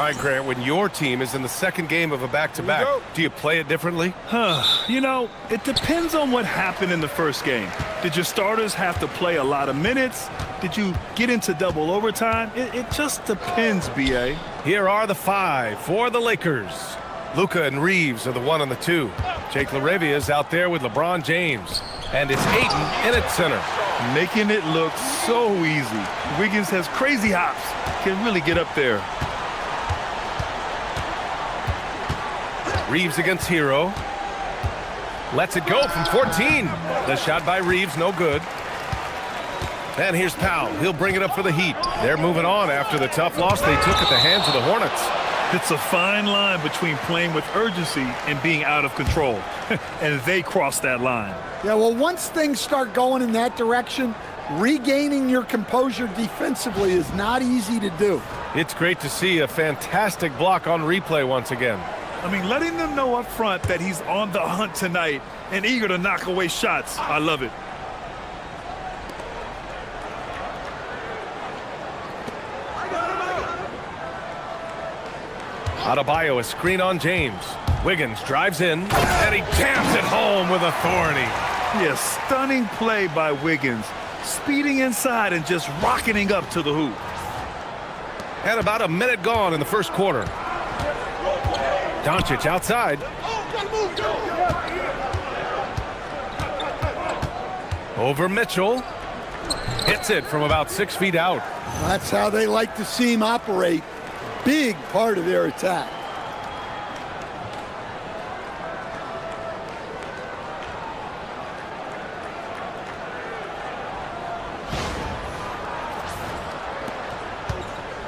All right, Grant, when your team is in the second game of a back-to-back, do you play it differently? You know, it depends on what happened in the first game. Did your starters have to play a lot of minutes? Did you get into double overtime? It just depends, B.A. Here are the 5 for the Lakers. Luka and Reeves are the 1 and the 2. Jake LaRavia is out there with LeBron James. And it's Ayton in at center. Making it look so easy. Wiggins has crazy hops. Can really get up there. Reeves against Hero. Lets it go from 14. The shot by Reeves, no good. And here's Powell. He'll bring it up for the Heat. They're moving on after the tough loss they took at the hands of the Hornets. It's a fine line between playing with urgency and being out of control. And they crossed that line. Yeah, well, once things start going in that direction, regaining your composure defensively is not easy to do. It's great to see a fantastic block on replay once again. I mean, letting them know up front that he's on the hunt tonight and eager to knock away shots. I love it. Adebayo, a screen on James. Wiggins drives in, and he jams it home with authority. Yes, stunning play by Wiggins. Speeding inside and just rocketing up to the hoop. And about a minute gone in the first quarter. Doncic outside. Over Mitchell. Hits it from about 6 feet out. That's how they like to see him operate. Big part of their attack.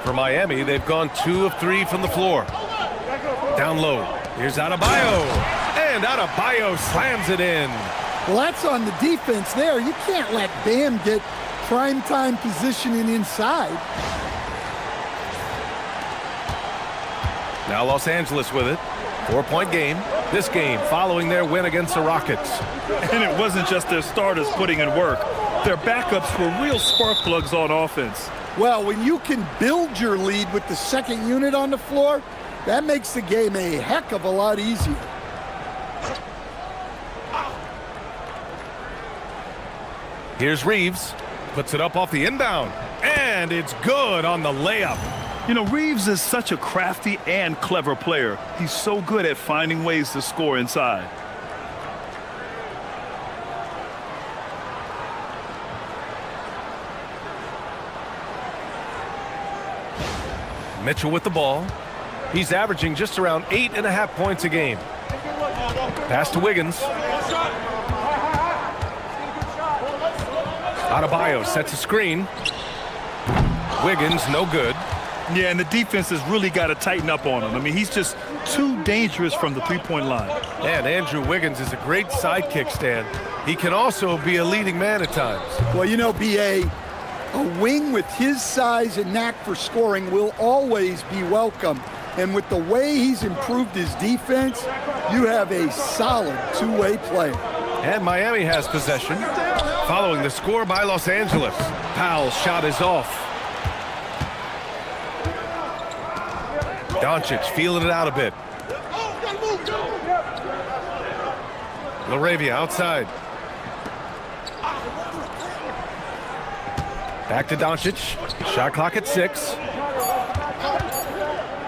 For Miami, they've gone 2 of 3 from the floor. Down low. Here's Adebayo. And Adebayo slams it in. Well, that's on the defense there. You can't let Bam get primetime positioning inside. Now Los Angeles with it. 4-point game. This game following their win against the Rockets. And it wasn't just their starters putting in work. Their backups were real spark plugs on offense. Well, when you can build your lead with the second unit on the floor, that makes the game a heck of a lot easier. Here's Reeves. Puts it up off the inbound. And it's good on the layup. You know, Reeves is such a crafty and clever player. He's so good at finding ways to score inside. Mitchell with the ball. He's averaging just around 8.5 points a game. Pass to Wiggins. Adebayo sets a screen. Wiggins, no good. Yeah, and the defense has really got to tighten up on him. I mean, he's just too dangerous from the three-point line. And Andrew Wiggins is a great sidekick, Stan. He can also be a leading man at times. Well, you know, B.A., a wing with his size and knack for scoring will always be welcome. And with the way he's improved his defense, you have a solid two-way player. And Miami has possession. Following the score by Los Angeles. Powell's shot is off. Doncic feeling it out a bit. LaRavia outside. Back to Doncic. Shot clock at 6.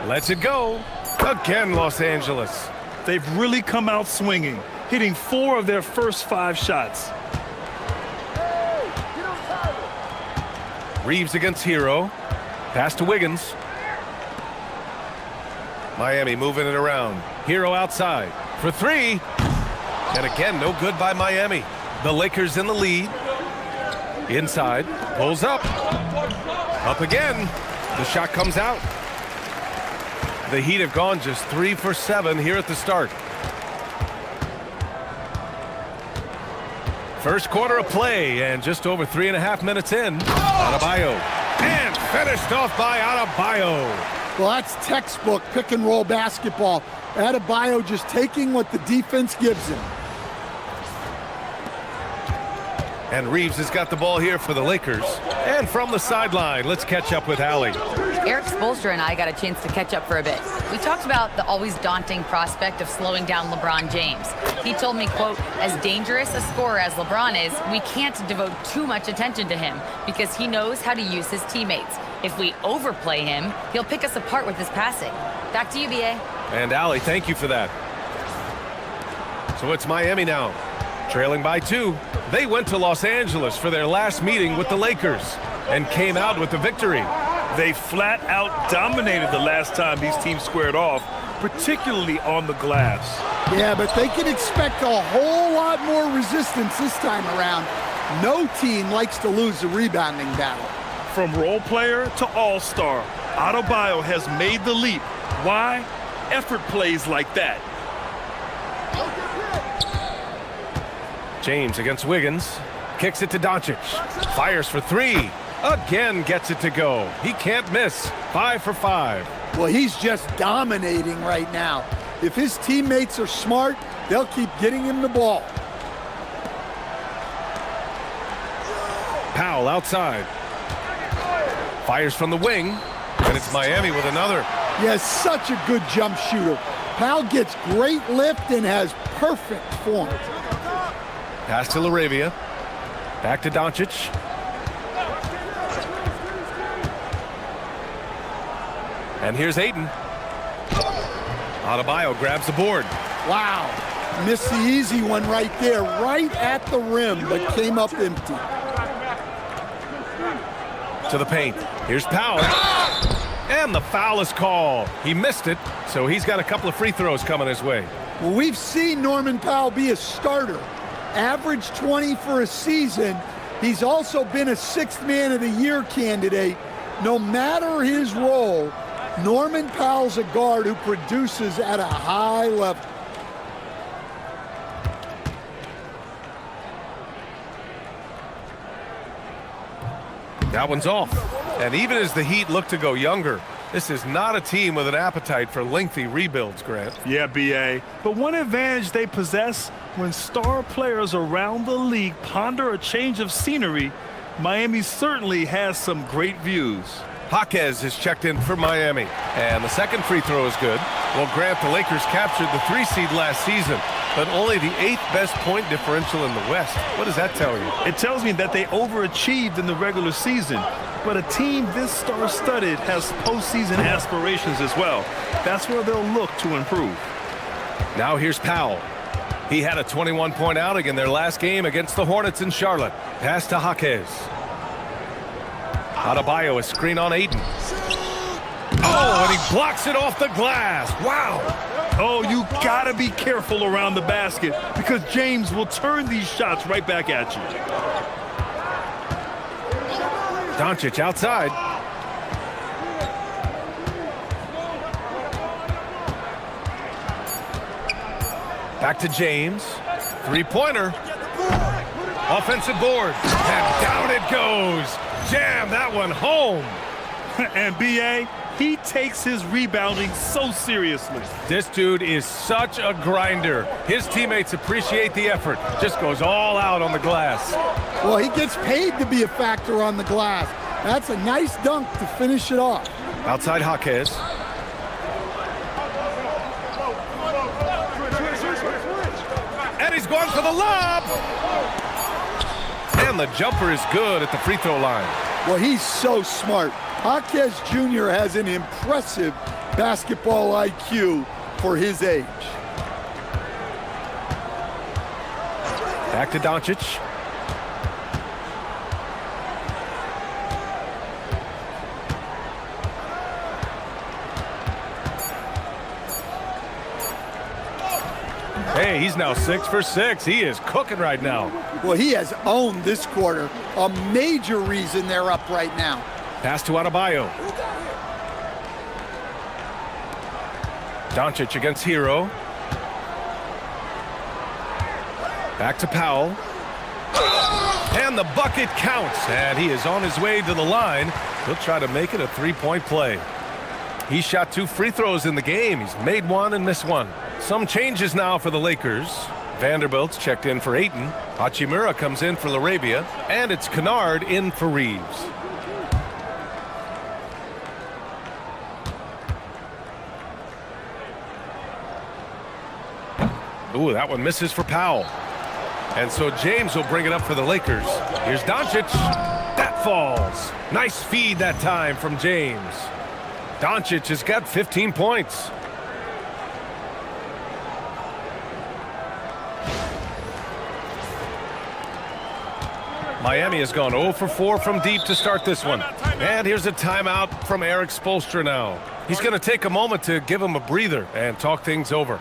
Lets it go. Again, Los Angeles. They've really come out swinging, hitting 4 of their first 5 shots. Reeves against Hero. Pass to Wiggins. Miami moving it around. Hero outside for 3. And again, no good by Miami. The Lakers in the lead. Inside. Pulls up. Up again. The shot comes out. The Heat have gone just 3 for 7 here at the start. First quarter of play, and just over 3.5 minutes in. Adebayo. And finished off by Adebayo. Well, that's textbook pick-and-roll basketball. Adebayo just taking what the defense gives him. And Reeves has got the ball here for the Lakers. And from the sideline, let's catch up with Allie. Eric Spoelstra and I got a chance to catch up for a bit. We talked about the always daunting prospect of slowing down LeBron James. He told me, quote, as dangerous a scorer as LeBron is, we can't devote too much attention to him because he knows how to use his teammates. If we overplay him, he'll pick us apart with his passing. Back to you, B.A. And Allie, thank you for that. So it's Miami now, trailing by 2. They went to Los Angeles for their last meeting with the Lakers and came out with the victory. They flat out dominated the last time these teams squared off, particularly on the glass. Yeah, but they can expect a whole lot more resistance this time around. No team likes to lose a rebounding battle. From role player to all-star, Adebayo has made the leap. Why? Effort plays like that. James against Wiggins, kicks it to Doncic, fires for 3, again gets it to go. He can't miss, 5 for 5. Well, he's just dominating right now. If his teammates are smart, they'll keep getting him the ball. Powell outside, fires from the wing, and it's Miami with another. Yes, such a good jump shooter. Powell gets great lift and has perfect form. Pass to LaRavia. Back to Doncic. And here's Ayton. Adebayo grabs the board. Wow. Missed the easy one right there, right at the rim, but came up empty. To the paint. Here's Powell. And the foul is called. He missed it, so he's got a couple of free throws coming his way. Well, we've seen Norman Powell be a starter. Average 20 for a season. He's also been a 6th Man of the Year candidate. No matter his role, Norman Powell's a guard who produces at a high level. That one's off. And even as the Heat look to go younger, this is not a team with an appetite for lengthy rebuilds, Grant. Yeah, B.A. But one advantage they possess when star players around the league ponder a change of scenery, Miami certainly has some great views. Jaquez is checked in for Miami. And the second free throw is good. Well, Grant, the Lakers captured the 3 seed last season, but only the 8th best point differential in the West. What does that tell you? It tells me that they overachieved in the regular season. But a team this star-studded has postseason aspirations as well. That's where they'll look to improve. Now here's Powell. He had a 21-point outing in their last game against the Hornets in Charlotte. Pass to Jaquez. Adebayo, a screen on Ayton. Oh, and he blocks it off the glass. Wow. Oh, you gotta be careful around the basket because James will turn these shots right back at you. Doncic outside. Back to James. 3-pointer. Offensive board. And down it goes. Jam that one home. And B.A., he takes his rebounding so seriously. This dude is such a grinder. His teammates appreciate the effort. Just goes all out on the glass. Well, he gets paid to be a factor on the glass. That's a nice dunk to finish it off. Outside Jaquez. And he's going for the lob. And the jumper is good at the free throw line. Well, he's so smart. Jaquez Jr. has an impressive basketball IQ for his age. Back to Doncic. Hey, he's now 6 for 6. He is cooking right now. Well, he has owned this quarter. A major reason they're up right now. Pass to Adebayo. Doncic against Hero. Back to Powell. And the bucket counts. And he is on his way to the line. He'll try to make it a 3-point play. He shot 2 free throws in the game. He's made 1 and missed 1. Some changes now for the Lakers. Vanderbilt's checked in for Ayton. Hachimura comes in for LaRavia. And it's Kennard in for Reeves. Ooh, that one misses for Powell. And so James will bring it up for the Lakers. Here's Doncic. That falls. Nice feed that time from James. Doncic has got 15 points. Miami has gone 0 for 4 from deep to start this one. And here's a timeout from Eric Spoelstra now. He's going to take a moment to give him a breather and talk things over.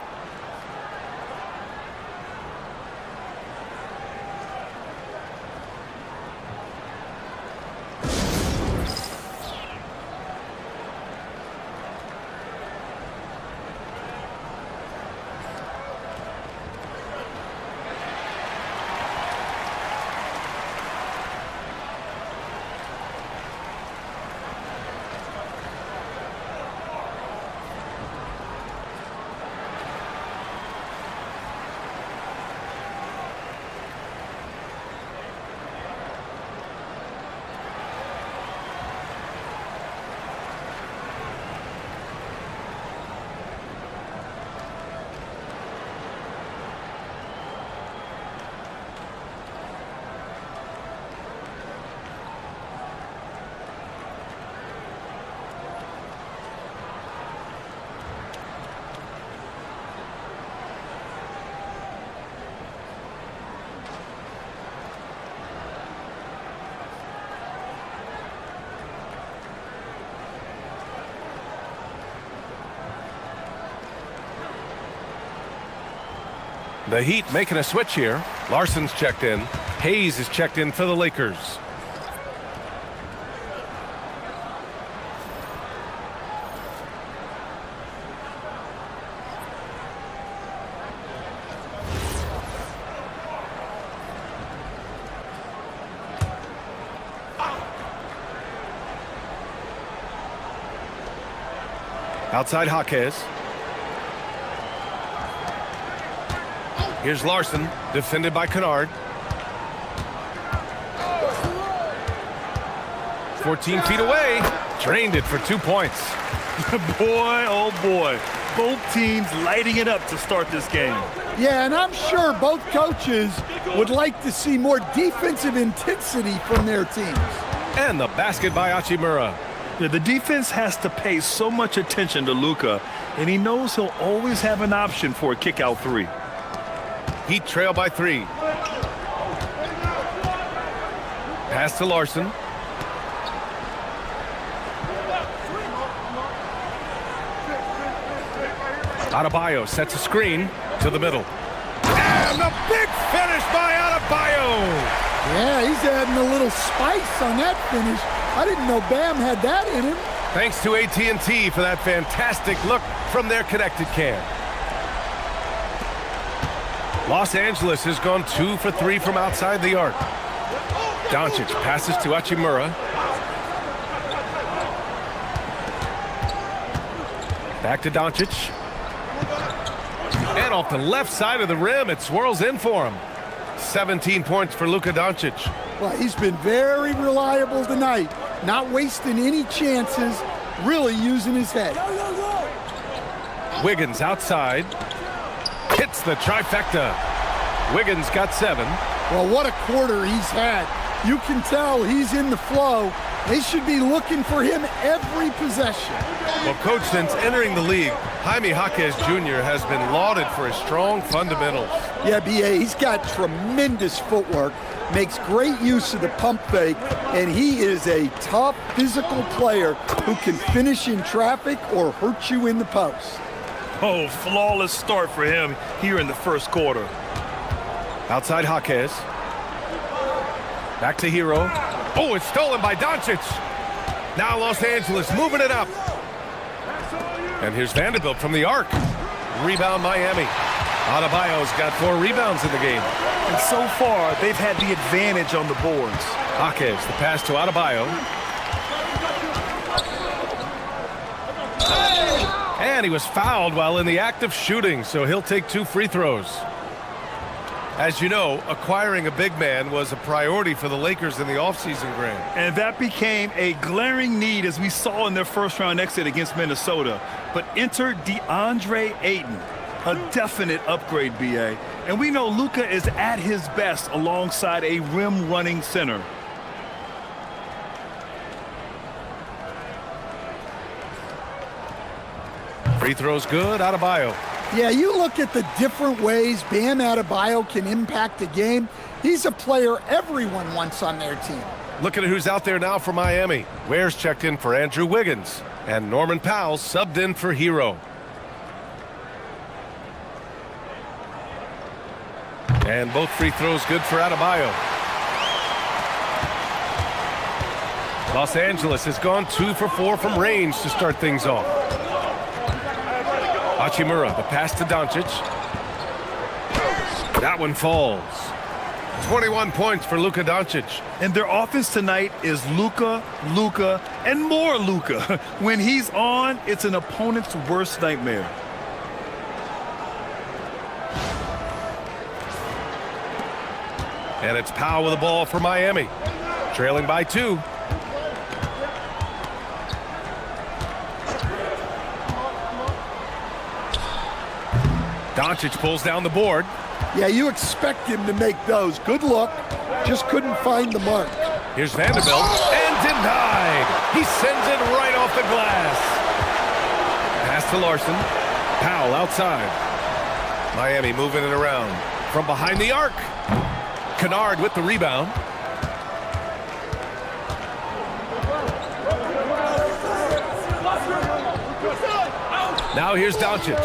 The Heat making a switch here. Larson's checked in. Hayes is checked in for the Lakers. Outside Jaquez. Here's Larson, defended by Kennard. 14 feet away. Drained it for 2 points. Boy, oh boy. Both teams lighting it up to start this game. Yeah, and I'm sure both coaches would like to see more defensive intensity from their teams. And the basket by Hachimura. Yeah, the defense has to pay so much attention to Luka, and he knows he'll always have an option for a kick-out three. Heat trail by 3. Pass to Larson. Adebayo sets a screen to the middle. And the big finish by Adebayo. Yeah, he's adding a little spice on that finish. I didn't know Bam had that in him. Thanks to AT&T for that fantastic look from their connected cam. Los Angeles has gone 2 for 3 from outside the arc. Doncic passes to Hachimura. Back to Doncic. And off the left side of the rim, it swirls in for him. 17 points for Luka Doncic. Well, he's been very reliable tonight. Not wasting any chances, really using his head. Wiggins outside. Hits the trifecta. Wiggins got 7. Well, what a quarter he's had. You can tell he's in the flow. They should be looking for him every possession. Well, Coach, since entering the league, Jaime Jaquez Jr. has been lauded for his strong fundamentals. Yeah, B.A., he's got tremendous footwork, makes great use of the pump fake, and he is a tough physical player who can finish in traffic or hurt you in the post. Oh, flawless start for him here in the first quarter. Outside Jaquez. Back to Hero. Oh, it's stolen by Doncic. Now Los Angeles moving it up. And here's Vanderbilt from the arc. Rebound Miami. Adebayo's got 4 rebounds in the game. And so far, they've had the advantage on the boards. Jaquez, the pass to Adebayo. And he was fouled while in the act of shooting, so he'll take 2 free throws. As you know, acquiring a big man was a priority for the Lakers in the offseason, Grant. And that became a glaring need, as we saw in their first-round exit against Minnesota. But enter DeAndre Ayton. A definite upgrade, B.A. And we know Luka is at his best alongside a rim-running center. Free throw's good. Adebayo. Yeah, you look at the different ways Bam Adebayo can impact a game. He's a player everyone wants on their team. Looking at who's out there now for Miami. Ware's checked in for Andrew Wiggins. And Norman Powell subbed in for Hero. And both free throws good for Adebayo. Los Angeles has gone 2 for 4 from range to start things off. Hachimura, the pass to Doncic. That one falls. 21 points for Luka Doncic. And their offense tonight is Luka, Luka, and more Luka. When he's on, it's an opponent's worst nightmare. And it's Powell with the ball for Miami. Trailing by 2. Doncic pulls down the board. Yeah, you expect him to make those. Good look. Just couldn't find the mark. Here's Vanderbilt. And denied. He sends it right off the glass. Pass to Larson. Powell outside. Miami moving it around. From behind the arc. Kennard with the rebound. Now here's Doncic.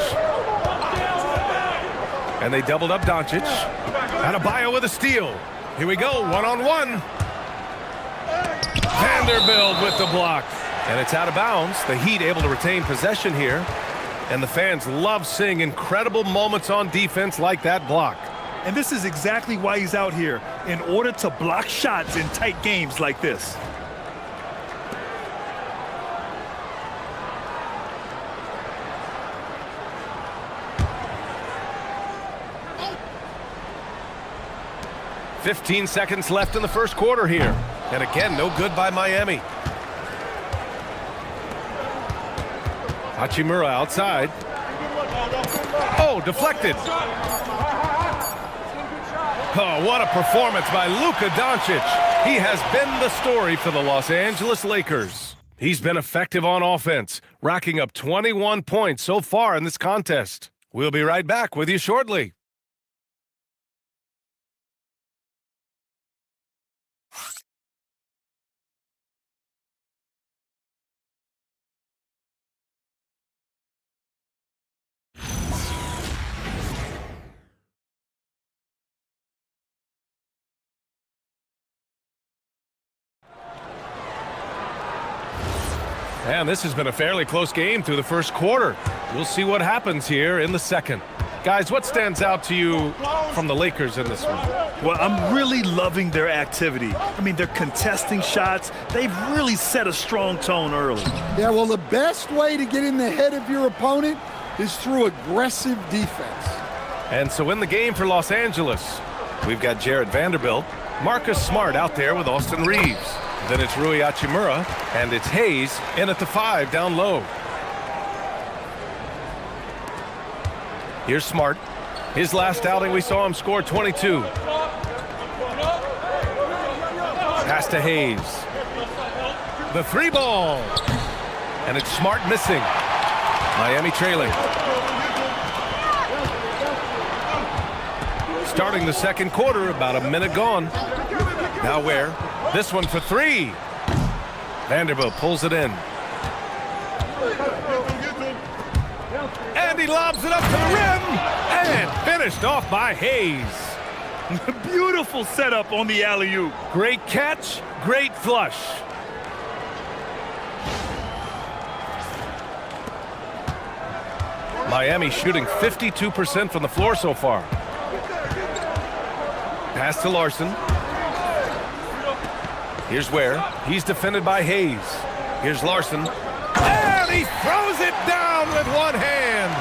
And they doubled up Doncic. Adebayo with a steal. Here we go, one-on-one. Vanderbilt with the block. And it's out of bounds. The Heat able to retain possession here. And the fans love seeing incredible moments on defense like that block. And this is exactly why he's out here, in order to block shots in tight games like this. "15 seconds left in the first quarter here. And again, no good by Miami. Hachimura outside. Oh, deflected. Oh, what a performance by Luka Doncic. He has been the story for the Los Angeles Lakers. He's been effective on offense, racking up 21 points so far in this contest. We'll be right back with you shortly. And this has been a fairly close game through the first quarter. We'll see what happens here in the second. Guys, what stands out to you from the Lakers in this one? Well, I'm really loving their activity. I mean, they're contesting shots. They've really set a strong tone early. Yeah, well, the best way to get in the head of your opponent is through aggressive defense. And so in the game for Los Angeles, we've got Jared Vanderbilt, Marcus Smart out there with Austin Reeves. Then it's Rui Hachimura, and it's Hayes in at the 5 down low. Here's Smart. His last outing, we saw him score 22. Pass to Hayes. The 3 ball. And it's Smart missing. Miami trailing. Starting the second quarter, about a minute gone. Now Ware. This one for 3. Vanderbilt pulls it in. And he lobs it up to the rim. And finished off by Hayes. Beautiful setup on the alley-oop. Great catch, great flush. Miami shooting 52% from the floor so far. Pass to Larson. Here's Ware. He's defended by Hayes. Here's Larson. And he throws it down with one hand.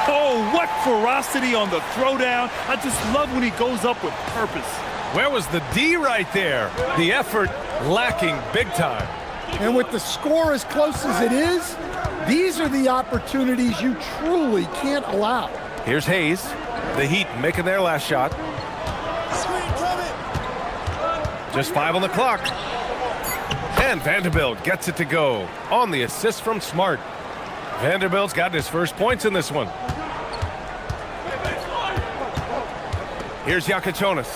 Oh, what ferocity on the throwdown. I just love when he goes up with purpose. Where was the D right there? The effort lacking big time. And with the score as close as it is, these are the opportunities you truly can't allow. Here's Hayes. The Heat making their last shot. Just 5 on the clock. And Vanderbilt gets it to go on the assist from Smart. Vanderbilt's got his first points in this one. Here's Yakachonis.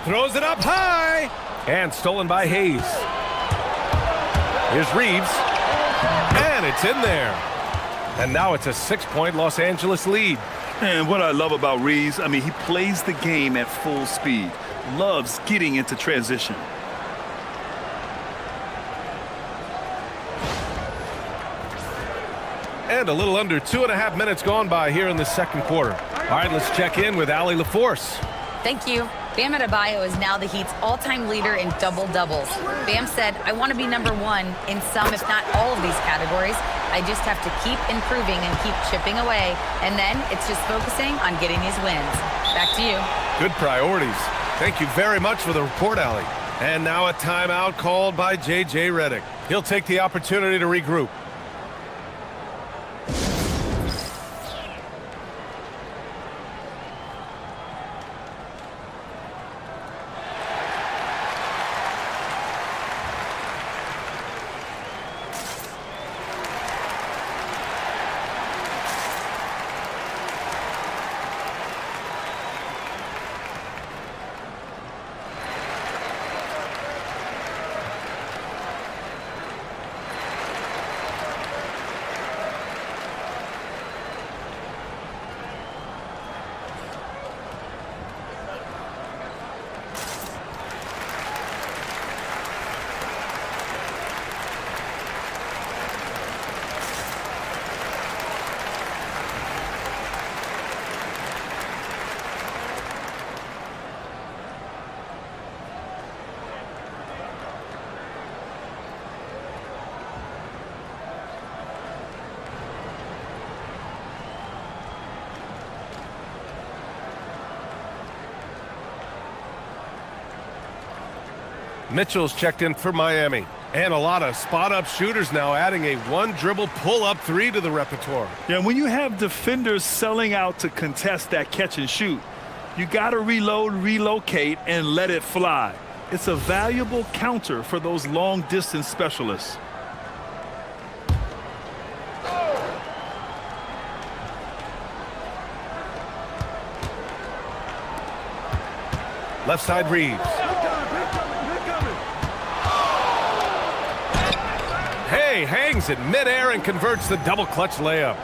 Throws it up high. And stolen by Hayes. Here's Reeves. And it's in there. And now it's a 6-point Los Angeles lead. And what I love about Reeves, I mean, he plays the game at full speed. Loves getting into transition. And a little under 2.5 minutes gone by here in the second quarter. All right, let's check in with Allie LaForce. Thank you. Bam Adebayo is now the Heat's all-time leader in double-doubles. Bam said, I want to be number one in some, if not all of these categories. I just have to keep improving and keep chipping away. And then it's just focusing on getting these wins. Back to you. Good priorities. Thank you very much for the report, Allie. And now a timeout called by J.J. Redick. He'll take the opportunity to regroup. Mitchell's checked in for Miami. And a lot of spot-up shooters now, adding a one-dribble pull-up three to the repertoire. Yeah, when you have defenders selling out to contest that catch and shoot, you got to reload, relocate, and let it fly. It's a valuable counter for those long-distance specialists. Left side Reeves. Hey, hangs it midair and converts the double clutch layup.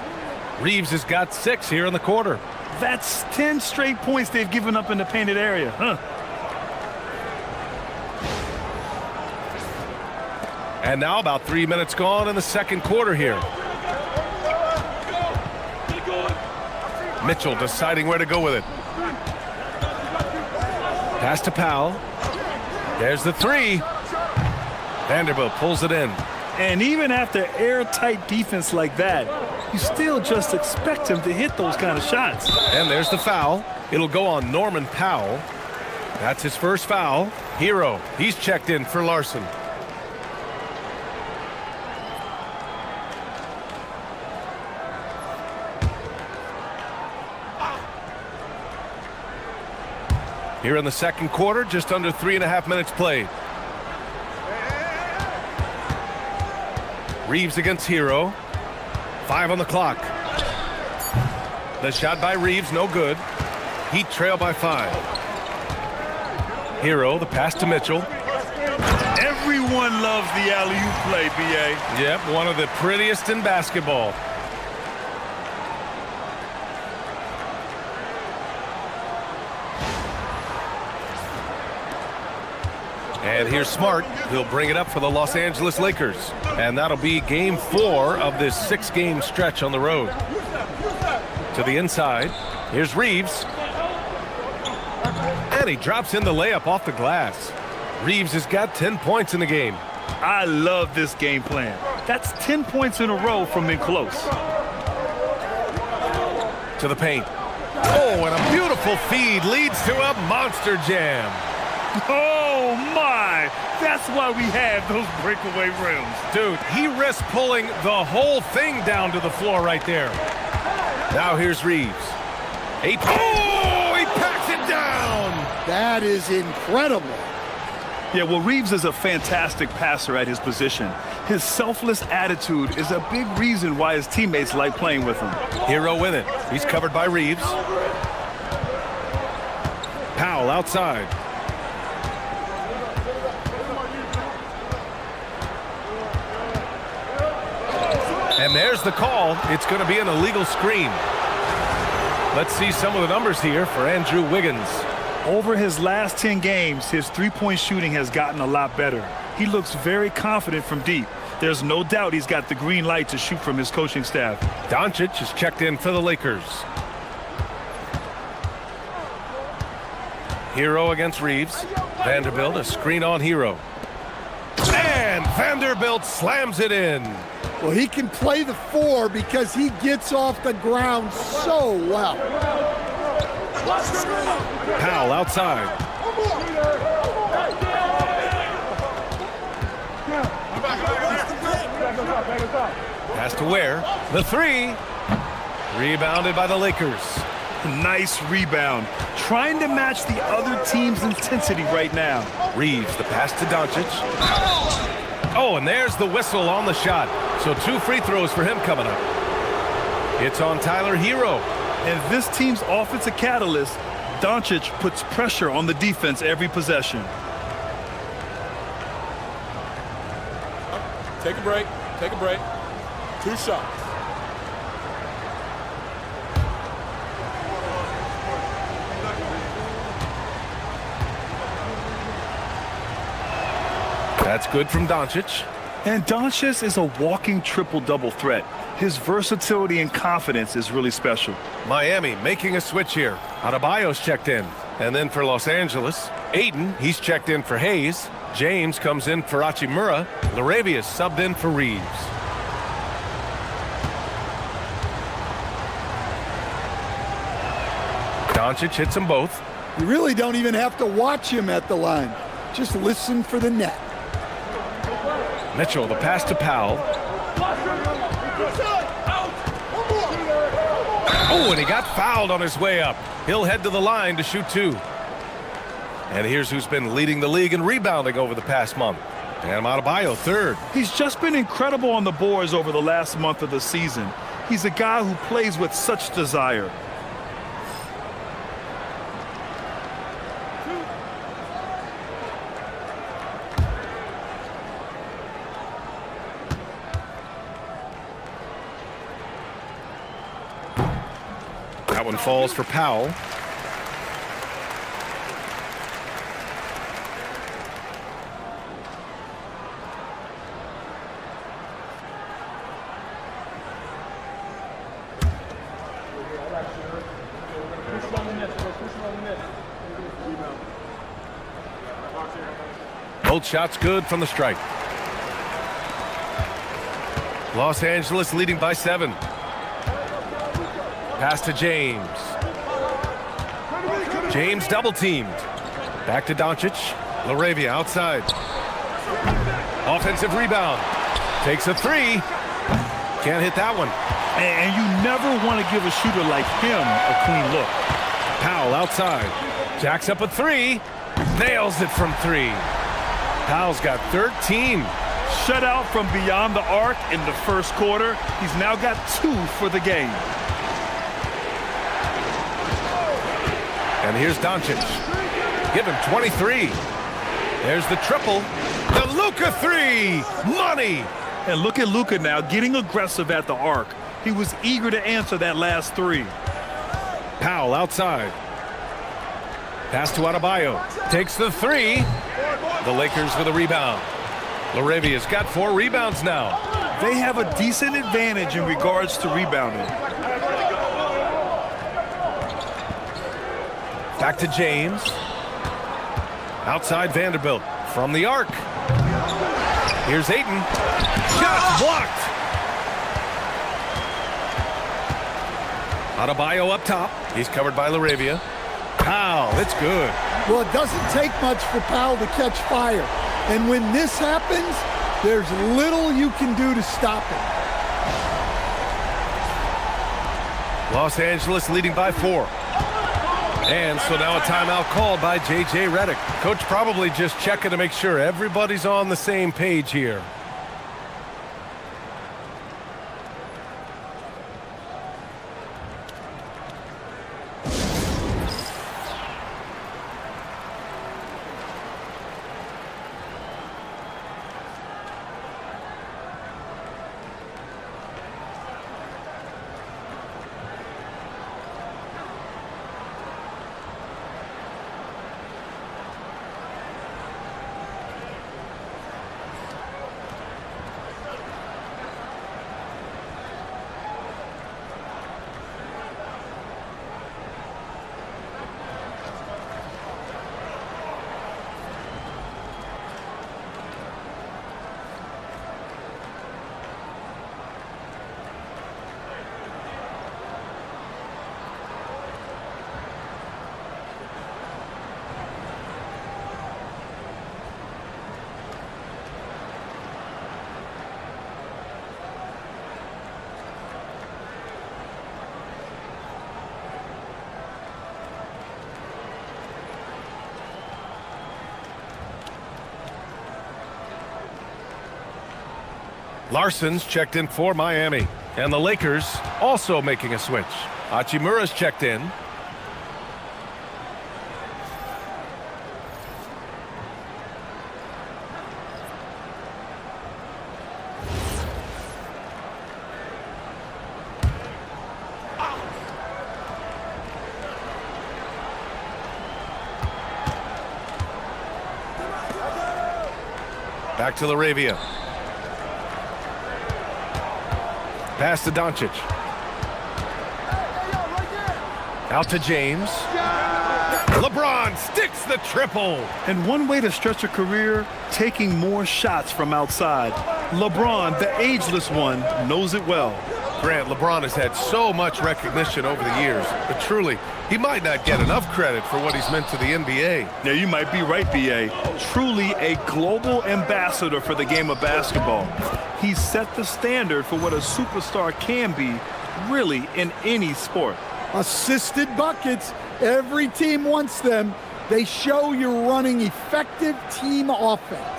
Reeves has got 6 here in the quarter. That's 10 straight points they've given up in the painted area, huh? And now about 3 minutes gone in the second quarter here. Mitchell deciding where to go with it. Pass to Powell. There's the three. Vanderbilt pulls it in. And even after airtight defense like that, you still just expect him to hit those kind of shots. And there's the foul. It'll go on Norman Powell. That's his first foul. Hero, he's checked in for Larson. Here in the second quarter, just under 3.5 minutes played. Reeves against Hero. 5 on the clock. The shot by Reeves, no good. Heat trail by 5. Hero, the pass to Mitchell. Everyone loves the alley-oop play, B.A. Yep, one of the prettiest in basketball. And here's Smart. He'll bring it up for the Los Angeles Lakers. And that'll be game 4 of this 6-game stretch on the road. To the inside. Here's Reeves. And he drops in the layup off the glass. Reeves has got 10 points in the game. I love this game plan. That's 10 points in a row from in close. To the paint. Oh, and a beautiful feed leads to a monster jam. Oh, my! That's why we have those breakaway rims. Dude, he risked pulling the whole thing down to the floor right there. Now here's Reeves. Oh, he packs it down! That is incredible. Yeah, well, Reeves is a fantastic passer at his position. His selfless attitude is a big reason why his teammates like playing with him. Hero with it. He's covered by Reeves. Powell outside. And there's the call. It's going to be an illegal screen. Let's see some of the numbers here for Andrew Wiggins. Over his last 10 games, his three-point shooting has gotten a lot better. He looks very confident from deep. There's no doubt he's got the green light to shoot from his coaching staff. Doncic is checked in for the Lakers. Hero against Reeves. Vanderbilt, a screen on Hero. And Vanderbilt slams it in. Well, he can play the 4 because he gets off the ground so well. Powell outside. Pass to Ware. The 3. Rebounded by the Lakers. Nice rebound. Trying to match the other team's intensity right now. Reeves, the pass to Doncic. Oh, and there's the whistle on the shot. So 2 free throws for him coming up. It's on Tyler Hero. And this team's offensive catalyst, Doncic, puts pressure on the defense every possession. Take a break. Take a break. 2 shots. That's good from Doncic. And Doncic is a walking triple-double threat. His versatility and confidence is really special. Miami making a switch here. Adebayo's checked in. And then for Los Angeles, Ayton, he's checked in for Hayes. James comes in for Hachimura. Laravia's subbed in for Reeves. Doncic hits them both. You really don't even have to watch him at the line. Just listen for the net. Mitchell, the pass to Powell. Oh, and he got fouled on his way up. He'll head to the line to shoot 2. And here's who's been leading the league in rebounding over the past month. Bam Adebayo, 3rd. He's just been incredible on the boards over the last month of the season. He's a guy who plays with such desire. That one falls for Powell. Both shots good from the stripe. Los Angeles leading by 7. Pass to James. James double teamed. Back to Doncic. Laravia outside. Offensive rebound. Takes a 3. Can't hit that one. And you never want to give a shooter like him a clean look. Powell outside. Jacks up a 3. Nails it from 3. Powell's got 13. Shut out from beyond the arc in the first quarter. He's now got 2 for the game. And here's Doncic. Give him 23. There's the triple. The Luka 3. Money. And look at Luka now getting aggressive at the arc. He was eager to answer that last 3. Powell outside. Pass to Adebayo. Takes the 3. The Lakers with a rebound. Laravia's got 4 rebounds now. They have a decent advantage in regards to rebounding. Back to James. Outside Vanderbilt. From the arc. Here's Ayton. Shot blocked. Adebayo up top. He's covered by Laravia. Powell, it's good. Well, it doesn't take much for Powell to catch fire. And when this happens, there's little you can do to stop it. Los Angeles leading by 4. And so now a timeout called by J.J. Redick. Coach probably just checking to make sure everybody's on the same page here. Larson's checked in for Miami. And the Lakers also making a switch. Hachimura's checked in. Back to Laravia. Pass to Doncic. Out to James. LeBron sticks the triple. And one way to stretch a career, taking more shots from outside. LeBron, the ageless one, knows it well. Grant, LeBron has had so much recognition over the years, but truly, he might not get enough credit for what he's meant to the NBA. Yeah, you might be right, B.A. Truly a global ambassador for the game of basketball. He set the standard for what a superstar can be, really, in any sport. Assisted buckets. Every team wants them. They show you're running effective team offense.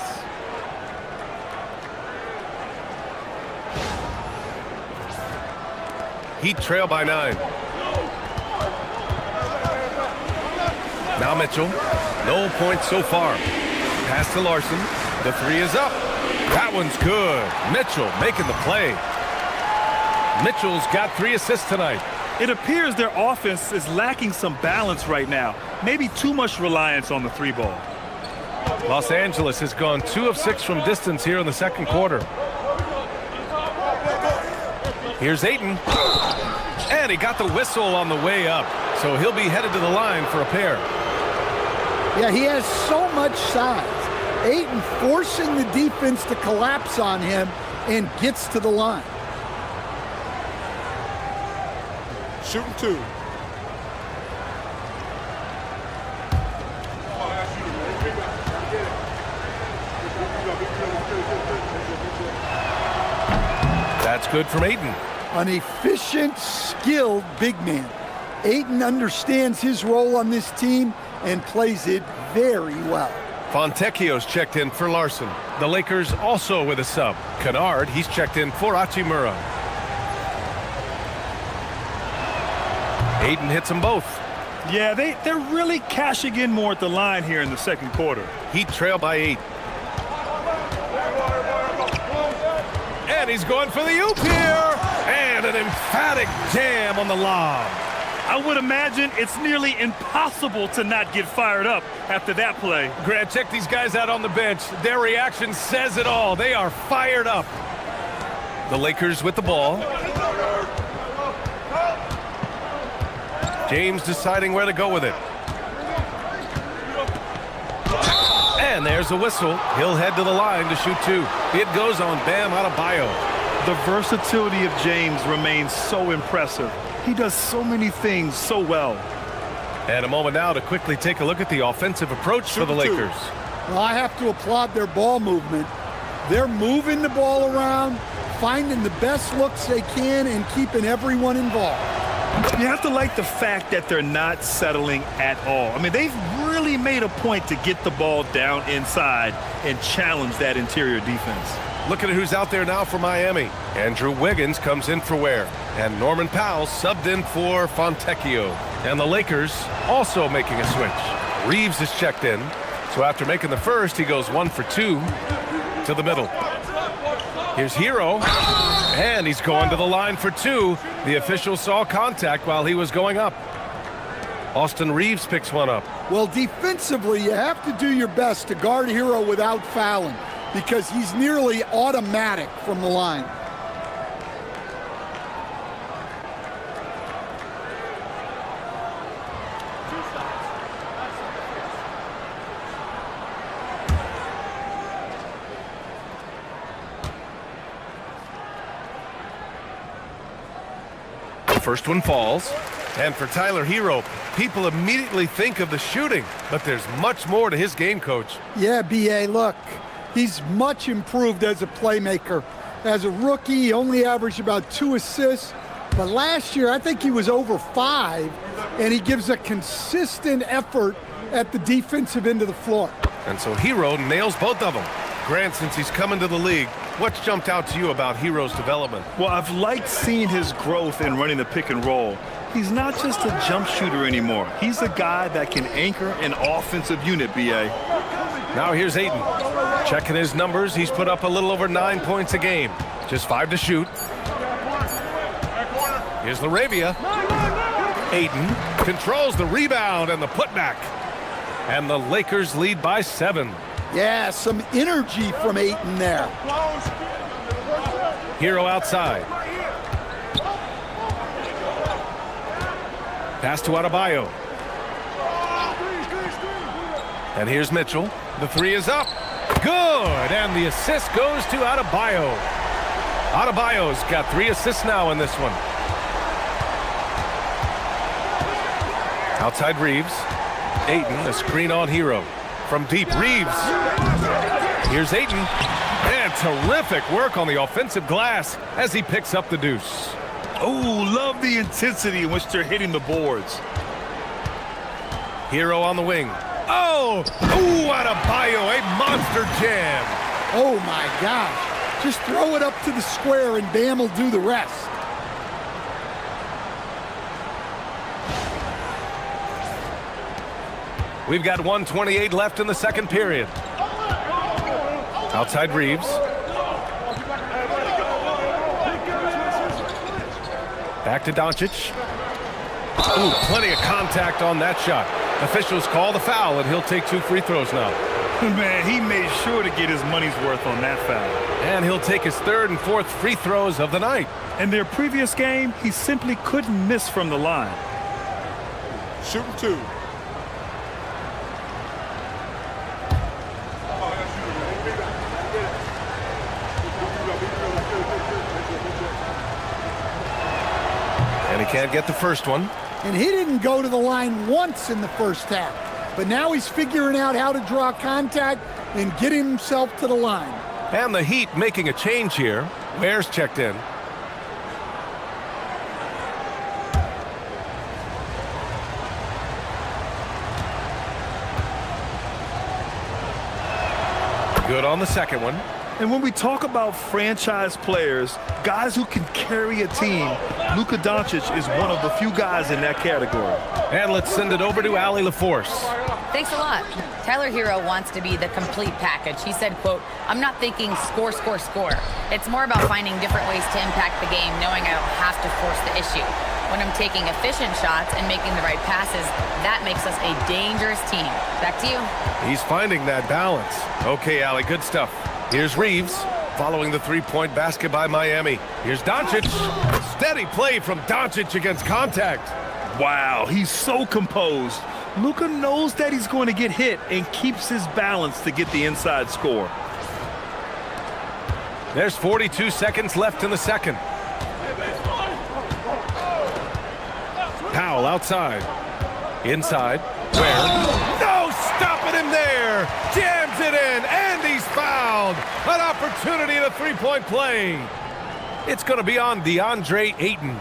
Heat trail by 9. Now Mitchell. No points so far. Pass to Larson. The 3 is up. That one's good. Mitchell making the play. Mitchell's got 3 assists tonight. It appears their offense is lacking some balance right now. Maybe too much reliance on the 3-ball. Los Angeles has gone 2 of 6 from distance here in the second quarter. Here's Ayton. And he got the whistle on the way up. So he'll be headed to the line for a pair. Yeah, he has so much size. Ayton forcing the defense to collapse on him and gets to the line. Shooting 2. That's good from Ayton. An efficient, skilled big man. Ayton understands his role on this team and plays it very well. Fontecchio's checked in for Larson. The Lakers also with a sub. Kennard, he's checked in for Hachimura. Ayton hits them both. Yeah, they're really cashing in more at the line here in the second quarter. Heat trail by 8. And he's going for the oop here. And an emphatic jam on the lob. I would imagine it's nearly impossible to not get fired up after that play. Grant, check these guys out on the bench. Their reaction says it all. They are fired up. The Lakers with the ball. James deciding where to go with it. And there's a whistle. He'll head to the line to shoot 2. It goes on Bam Adebayo. The versatility of James remains so impressive. He does so many things so well. And a moment now to quickly take a look at the offensive approach for the Lakers. Well, I have to applaud their ball movement. They're moving the ball around, finding the best looks they can, and keeping everyone involved. You have to like the fact that they're not settling at all. I mean, they've really made a point to get the ball down inside and challenge that interior defense. Look at who's out there now for Miami. Andrew Wiggins comes in for Ware. And Norman Powell subbed in for Fontecchio. And the Lakers also making a switch. Reeves is checked in. So after making the first, he goes 1 for 2 to the middle. Here's Hero. And he's going to the line for 2. The official saw contact while he was going up. Austin Reeves picks one up. Well, defensively, you have to do your best to guard Hero without fouling, because he's nearly automatic from the line. The first one falls. And for Tyler Hero, people immediately think of the shooting, but there's much more to his game, Coach. Yeah, B.A., look. He's much improved as a playmaker. As a rookie, he only averaged about 2 assists. But last year, I think he was over 5, and he gives a consistent effort at the defensive end of the floor. And so Hero nails both of them. Grant, since he's come into the league, what's jumped out to you about Hero's development? Well, I've liked seeing his growth in running the pick and roll. He's not just a jump shooter anymore. He's a guy that can anchor an offensive unit, B.A. Now here's Ayton. Checking his numbers, he's put up a little over 9 points a game. Just 5 to shoot. Here's LaRavia. Ayton controls the rebound and the putback. And the Lakers lead by 7. Yeah, some energy from Ayton there. Hero outside. Pass to Adebayo. And here's Mitchell. The 3 is up. Good. And the assist goes to Adebayo. Adebayo's got 3 assists now in this one. Outside Reeves. Ayton, a screen on Hero. From deep, Reeves. Here's Ayton. And terrific work on the offensive glass as he picks up the deuce. Oh, love the intensity in which they're hitting the boards. Hero on the wing. Oh! Ooh, Adebayo, a monster jam. Oh, my gosh. Just throw it up to the square and Bam will do the rest. We've got 1:28 left in the second period. Outside Reeves. Back to Doncic. Ooh, plenty of contact on that shot. Officials call the foul, and he'll take 2 free throws now. Man, he made sure to get his money's worth on that foul. And he'll take his 3rd and 4th free throws of the night. In their previous game, he simply couldn't miss from the line. Shooting 2. And he can't get the first one. And he didn't go to the line once in the first half. But now he's figuring out how to draw contact and get himself to the line. And the Heat making a change here. Ware's checked in. Good on the second one. And when we talk about franchise players, guys who can carry a team, Luka Doncic is one of the few guys in that category. And let's send it over to Allie LaForce. Thanks a lot. Tyler Hero wants to be the complete package. He said, quote, "I'm not thinking score, score, score. It's more about finding different ways to impact the game, knowing I don't have to force the issue. When I'm taking efficient shots and making the right passes, that makes us a dangerous team." Back to you. He's finding that balance. Okay, Allie, good stuff. Here's Reeves, following the 3-point basket by Miami. Here's Doncic. Steady play from Doncic against contact. Wow, he's so composed. Luka knows that he's going to get hit and keeps his balance to get the inside score. There's 42 seconds left in the second. Powell outside. Inside. Where? No stopping him there. Jams it in, and he's fouled. An opportunity at a three-point play. It's going to be on DeAndre Ayton.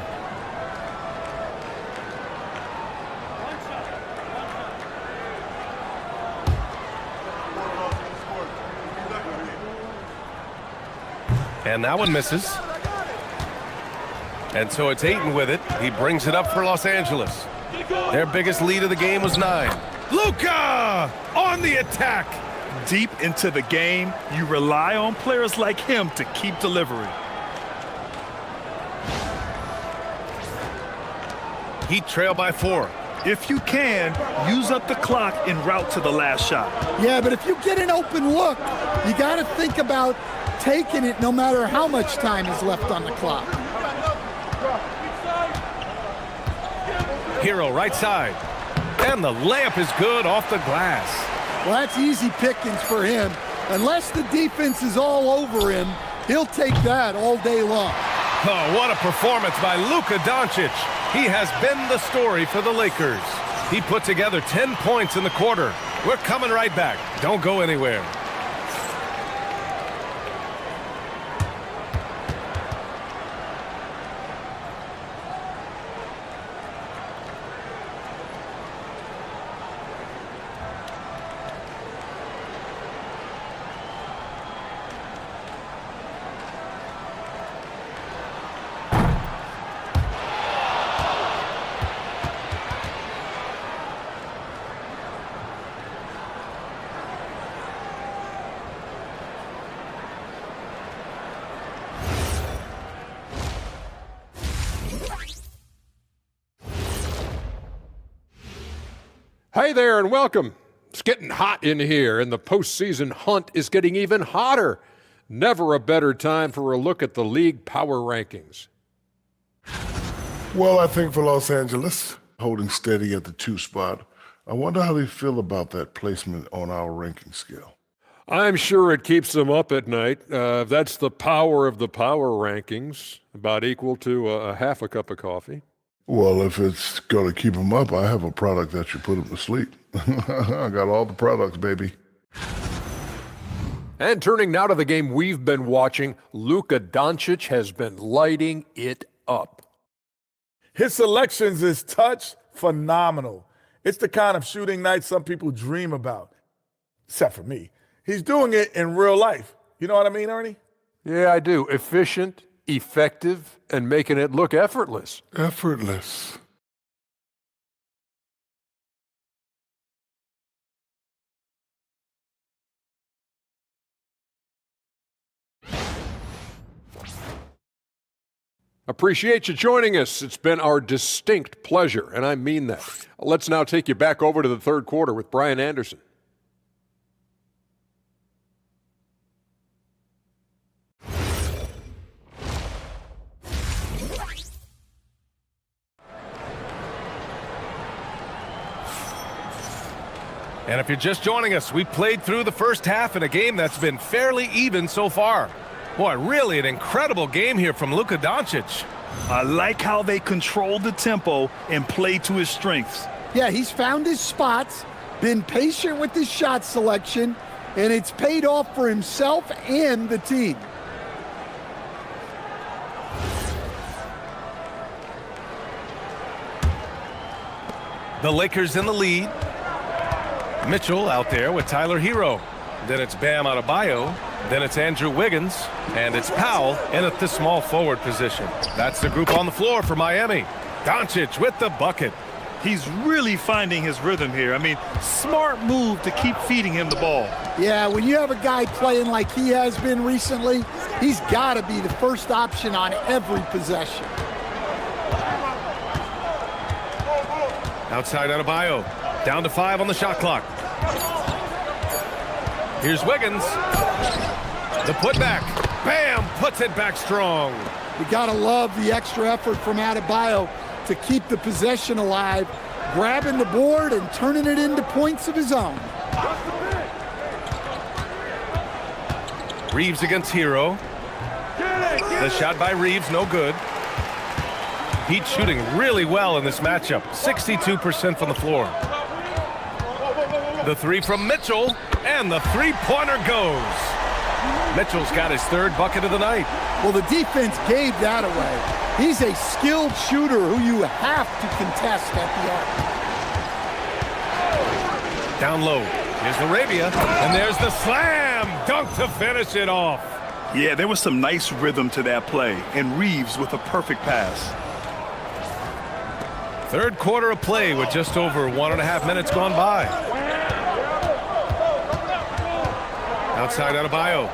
And that one misses. And so it's Ayton with it. He brings it up for Los Angeles. Their biggest lead of the game was 9. Luka on the attack. Deep into the game, you rely on players like him to keep delivering. Heat trail by 4. If you can, use up the clock en route to the last shot. Yeah, but if you get an open look, you got to think about taking it no matter how much time is left on the clock. Hero right side. And the layup is good off the glass. Well, that's easy pickings for him. Unless the defense is all over him, he'll take that all day long. Oh, what a performance by Luka Doncic. He has been the story for the Lakers. He put together 10 points in the quarter. We're coming right back. Don't go anywhere. Hey there and welcome. It's getting hot in here and the postseason hunt is getting even hotter. Never a better time for a look at the league power rankings. Well, I think for Los Angeles, holding steady at the 2 spot, I wonder how they feel about that placement on our ranking scale. I'm sure it keeps them up at night. That's the power of the power rankings, about equal to a half a cup of coffee. Well, if it's going to keep them up, I have a product that should put them to sleep. I got all the products, baby. And turning now to the game we've been watching, Luka Doncic has been lighting it up. His selections is touch phenomenal. It's the kind of shooting night some people dream about, except for me. He's doing it in real life. You know what I mean, Ernie? Yeah, I do. Efficient, effective, and making it look effortless. Effortless. Appreciate you joining us. It's been our distinct pleasure, and I mean that. Let's now take you back over to the third quarter with Brian Anderson. And if you're just joining us, we played through the first half in a game that's been fairly even so far. Boy, really an incredible game here from Luka Doncic. I like how they control the tempo and play to his strengths. Yeah, he's found his spots, been patient with his shot selection, and it's paid off for himself and the team. The Lakers in the lead. Mitchell out there with Tyler Hero. Then it's Bam Adebayo. Then it's Andrew Wiggins. And it's Powell in at the small forward position. That's the group on the floor for Miami. Doncic with the bucket. He's really finding his rhythm here. I mean, smart move to keep feeding him the ball. Yeah, when you have a guy playing like he has been recently, he's got to be the first option on every possession. Outside Adebayo. Down to 5 on the shot clock. Here's Wiggins. The putback. Bam! Puts it back strong. You got to love the extra effort from Adebayo to keep the possession alive, grabbing the board and turning it into points of his own. Reeves against Hero. The shot by Reeves, no good. He's shooting really well in this matchup, 62% from the floor. The three from Mitchell, and the three-pointer goes. Mitchell's got his third bucket of the night. Well, the defense gave that away. He's a skilled shooter who you have to contest at the arc. Down low, here's Arabia, and there's the slam dunk to finish it off. Yeah, there was some nice rhythm to that play, and Reeves with a perfect pass. Third quarter of play with just over 1.5 minutes gone by. Outside Adebayo.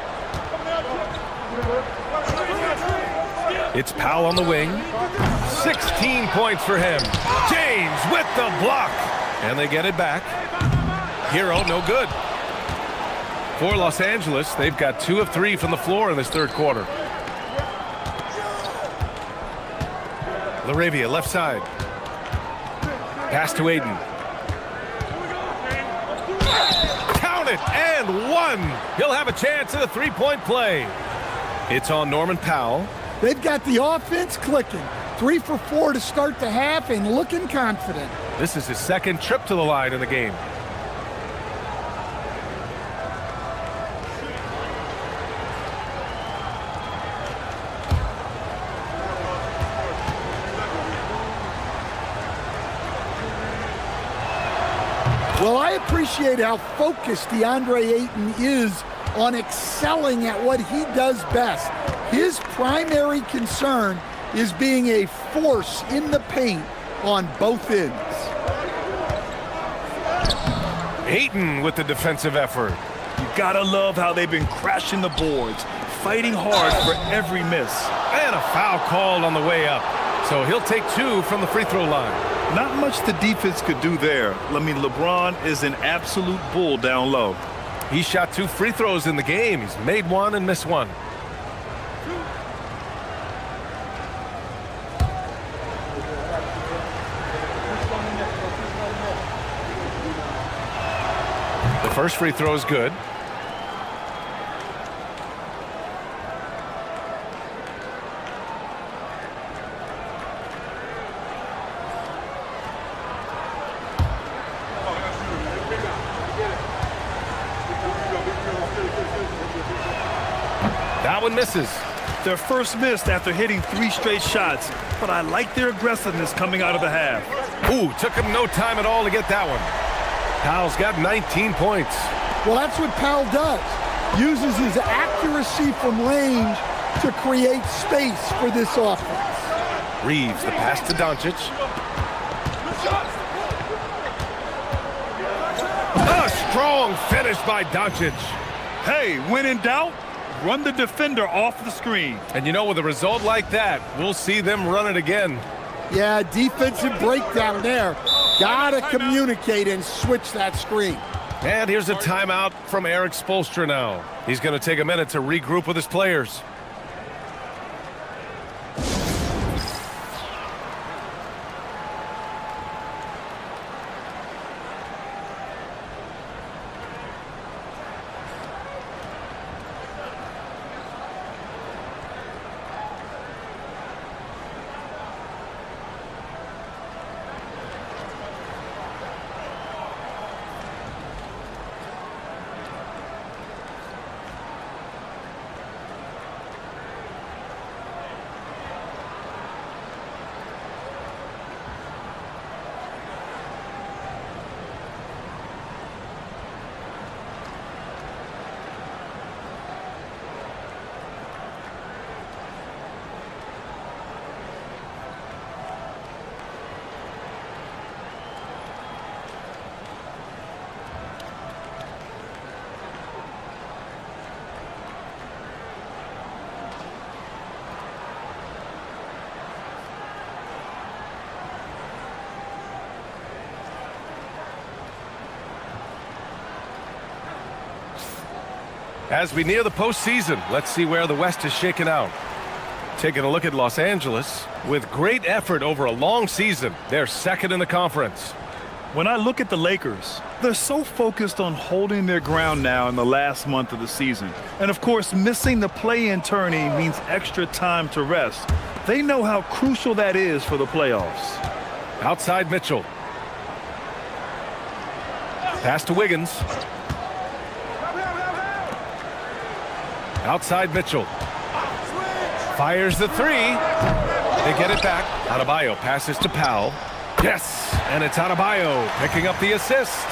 It's Powell on the wing. 16 points for him. James with the block. And they get it back. Hero, no good. For Los Angeles, they've got 2 of 3 from the floor in this third quarter. LaRavia, left side. Pass to Aiden. Count it, and one. He'll have a chance at a three-point play. It's on Norman Powell. They've got the offense clicking. 3 for 4 to start the half and looking confident. This is his second trip to the line in the game. Well, I appreciate how focused DeAndre Ayton is on excelling at what he does best. His primary concern is being a force in the paint on both ends. Ayton with the defensive effort. You gotta love how they've been crashing the boards, fighting hard for every miss. And a foul called on the way up. So he'll take 2 from the free throw line. Not much the defense could do there. I mean, LeBron is an absolute bull down low. He shot 2 free throws in the game. He's made 1 and missed 1. The first free throw is good. That one misses. Their first miss after hitting 3 straight shots, but I like their aggressiveness coming out of the half. Ooh, took him no time at all to get that one. Powell's got 19 points. Well, that's what Powell does. Uses his accuracy from range to create space for this offense. Reeves, the pass to Doncic. A strong finish by Doncic. Hey, when in doubt, run the defender off the screen. And you know, with a result like that, we'll see them run it again. Yeah, defensive breakdown there. Gotta communicate and switch that screen. And here's a timeout from Eric Spoelstra now. He's going to take a minute to regroup with his players. As we near the postseason, let's see where the West is shaken out. Taking a look at Los Angeles, with great effort over a long season, they're second in the conference. When I look at the Lakers, they're so focused on holding their ground now in the last month of the season. And of course, missing the play-in tourney means extra time to rest. They know how crucial that is for the playoffs. Outside Mitchell. Pass to Wiggins. Outside Mitchell. Fires the three. They get it back. Adebayo passes to Powell. Yes, and it's Adebayo picking up the assist.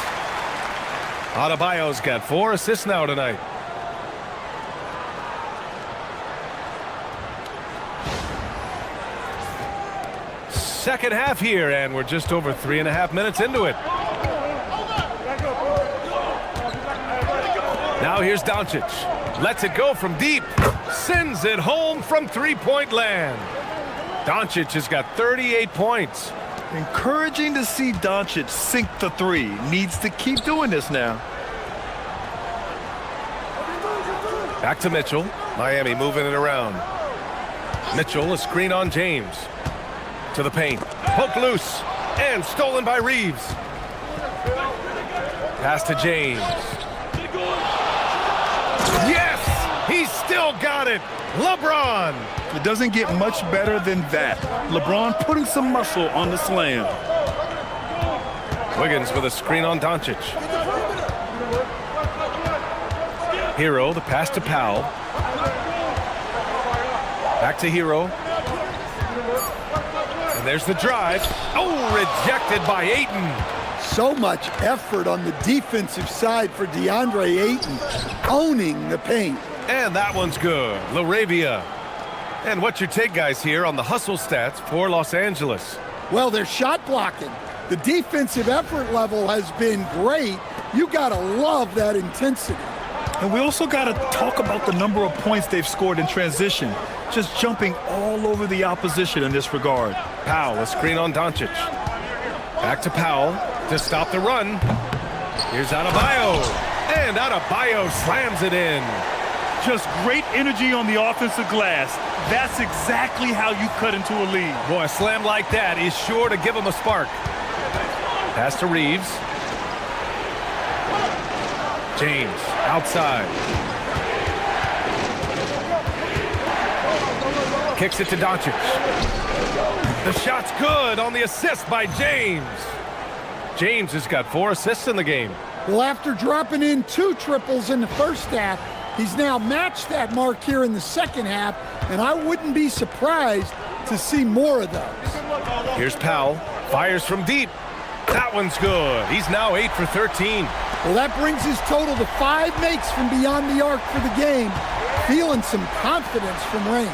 Adebayo's got 4 assists now tonight. Second half here, and we're just over 3.5 minutes into it. Now here's Doncic. Lets it go from deep. Sends it home from three-point land. Doncic has got 38 points. Encouraging to see Doncic sink the three. Needs to keep doing this now. Back to Mitchell. Miami moving it around. Mitchell, a screen on James. To the paint. Poked loose. And stolen by Reeves. Pass to James. Yes! He's still got it. LeBron. It doesn't get much better than that. LeBron putting some muscle on the slam. Wiggins with a screen on Doncic. Hero, the pass to Powell. Back to Hero. And there's the drive. Oh, rejected by Ayton. So much effort on the defensive side for DeAndre Ayton, owning the paint. And that one's good. LaRavia. And what's your take, guys, here on the hustle stats for Los Angeles? Well, they're shot blocking. The defensive effort level has been great. You got to love that intensity. And we also got to talk about the number of points they've scored in transition. Just jumping all over the opposition in this regard. Powell, a screen on Doncic. Back to Powell to stop the run. Here's Adebayo. And Adebayo slams it in. Just great energy on the offensive glass. That's exactly how you cut into a lead. Boy, a slam like that is sure to give him a spark. Pass to Reeves. James, outside. Kicks it to Doncic. The shot's good on the assist by James. James has got 4 assists in the game. Well, after dropping in 2 triples in the first half, he's now matched that mark here in the second half, and I wouldn't be surprised to see more of those. Here's Powell. Fires from deep. That one's good. He's now 8 for 13. Well, that brings his total to 5 makes from beyond the arc for the game. Feeling some confidence from range.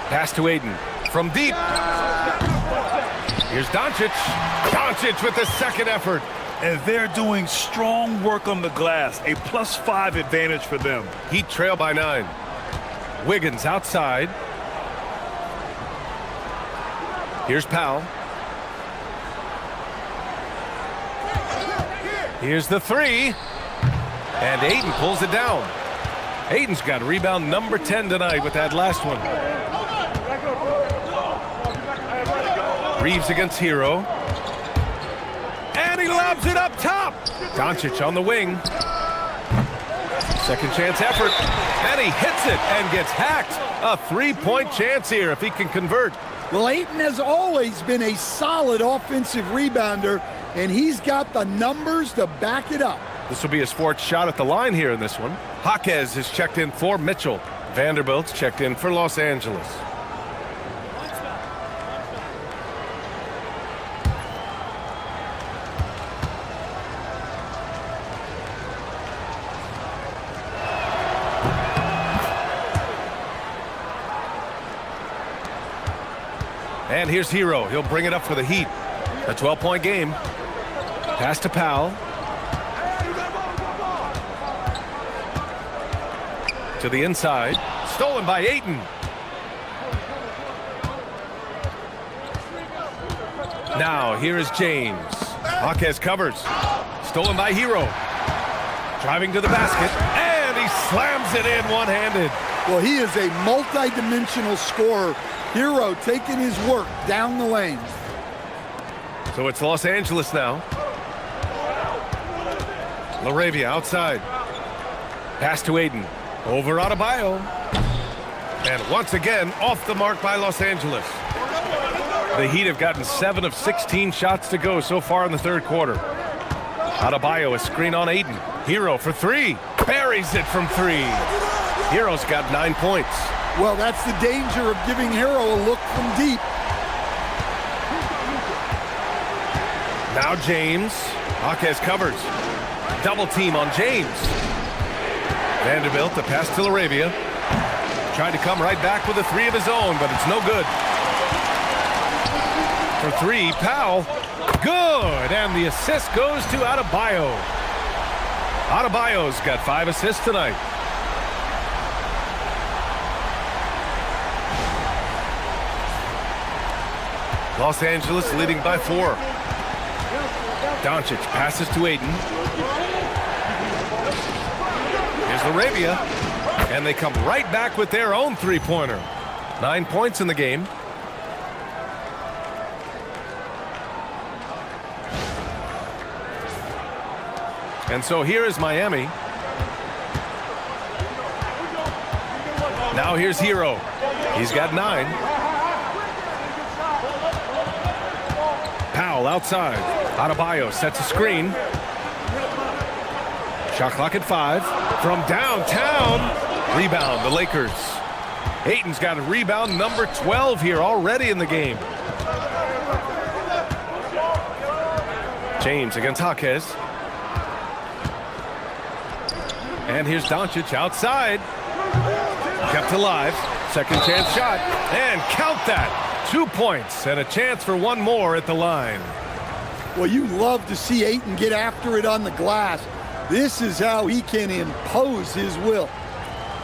Pass to Ayton. From deep. Here's Doncic. Doncic with the second effort. And they're doing strong work on the glass. A +5 advantage for them. Heat trail by 9. Wiggins outside. Here's Powell. Here's the 3. And Ayton pulls it down. Ayton's got rebound number 10 tonight with that last one. Reeves against Hero. And he lobs it up top. Doncic on the wing. Second chance effort. And he hits it and gets hacked. A 3-point chance here if he can convert. Well, Ayton has always been a solid offensive rebounder, and he's got the numbers to back it up. This will be his 4th shot at the line here in this one. Jaquez has checked in for Mitchell. Vanderbilt's checked in for Los Angeles. And here's Hero. He'll bring it up for the Heat. A 12-point game. Pass to Powell. To the inside. Stolen by Ayton. Now, here is James. Jaquez covers. Stolen by Hero. Driving to the basket. And he slams it in one-handed. Well, he is a multi-dimensional scorer. Hero taking his work down the lane. So it's Los Angeles now. LaRavia outside. Pass to Ayton. Over Adebayo. And once again, off the mark by Los Angeles. The Heat have gotten 7 of 16 shots to go so far in the third quarter. Adebayo, a screen on Ayton. Hero for 3. Buries it from 3. Hero's got 9 points. Well, that's the danger of giving Hero a look from deep. Now James. Jaquez covers. Double team on James. Vanderbilt, the pass to Laravia. Tried to come right back with a 3 of his own, but it's no good. For 3, Powell. Good, and the assist goes to Adebayo. Adebayo's got 5 assists tonight. Los Angeles leading by 4. Doncic passes to Ayton. Here's Laravia, and they come right back with their own three-pointer. 9 points in the game. And so here is Miami. Now here's Hero. He's got 9. Powell outside. Adebayo sets a screen. Shot clock at 5. From downtown. Rebound, the Lakers. Ayton's got a rebound number 12 here already in the game. James against Jaquez. And here's Doncic outside. Kept alive. Second chance shot. And count that. 2 points and a chance for one more at the line. Well, you love to see Ayton get after it on the glass. This is how he can impose his will.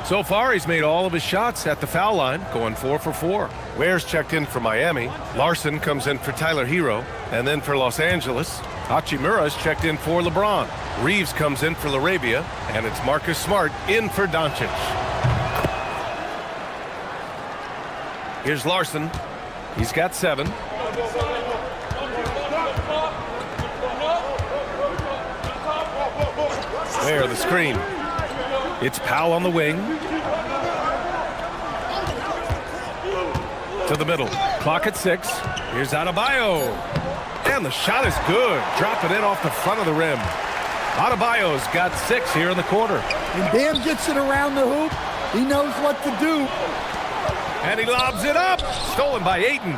So far, he's made all of his shots at the foul line, going 4 for 4. Ware's checked in for Miami. Larson comes in for Tyler Hero. And then for Los Angeles, Hachimura's checked in for LeBron. Reeves comes in for Laravia, and it's Marcus Smart in for Doncic. Here's Larson. He's got 7. Ware, the screen. It's Powell on the wing. To the middle. Clock at 6. Here's Adebayo. And the shot is good. Dropping in off the front of the rim. Adebayo's got 6 here in the quarter. When Bam gets it around the hoop, he knows what to do. And he lobs it up. Stolen by Ayton.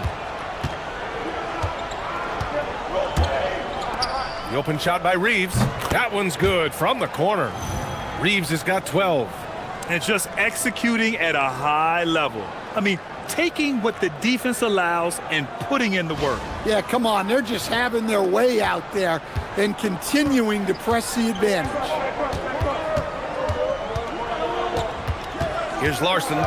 The open shot by Reeves. That one's good from the corner. Reeves has got 12. And just executing at a high level. I mean, taking what the defense allows and putting in the work. Yeah, come on. They're just having their way out there and continuing to press the advantage. Here's Larson,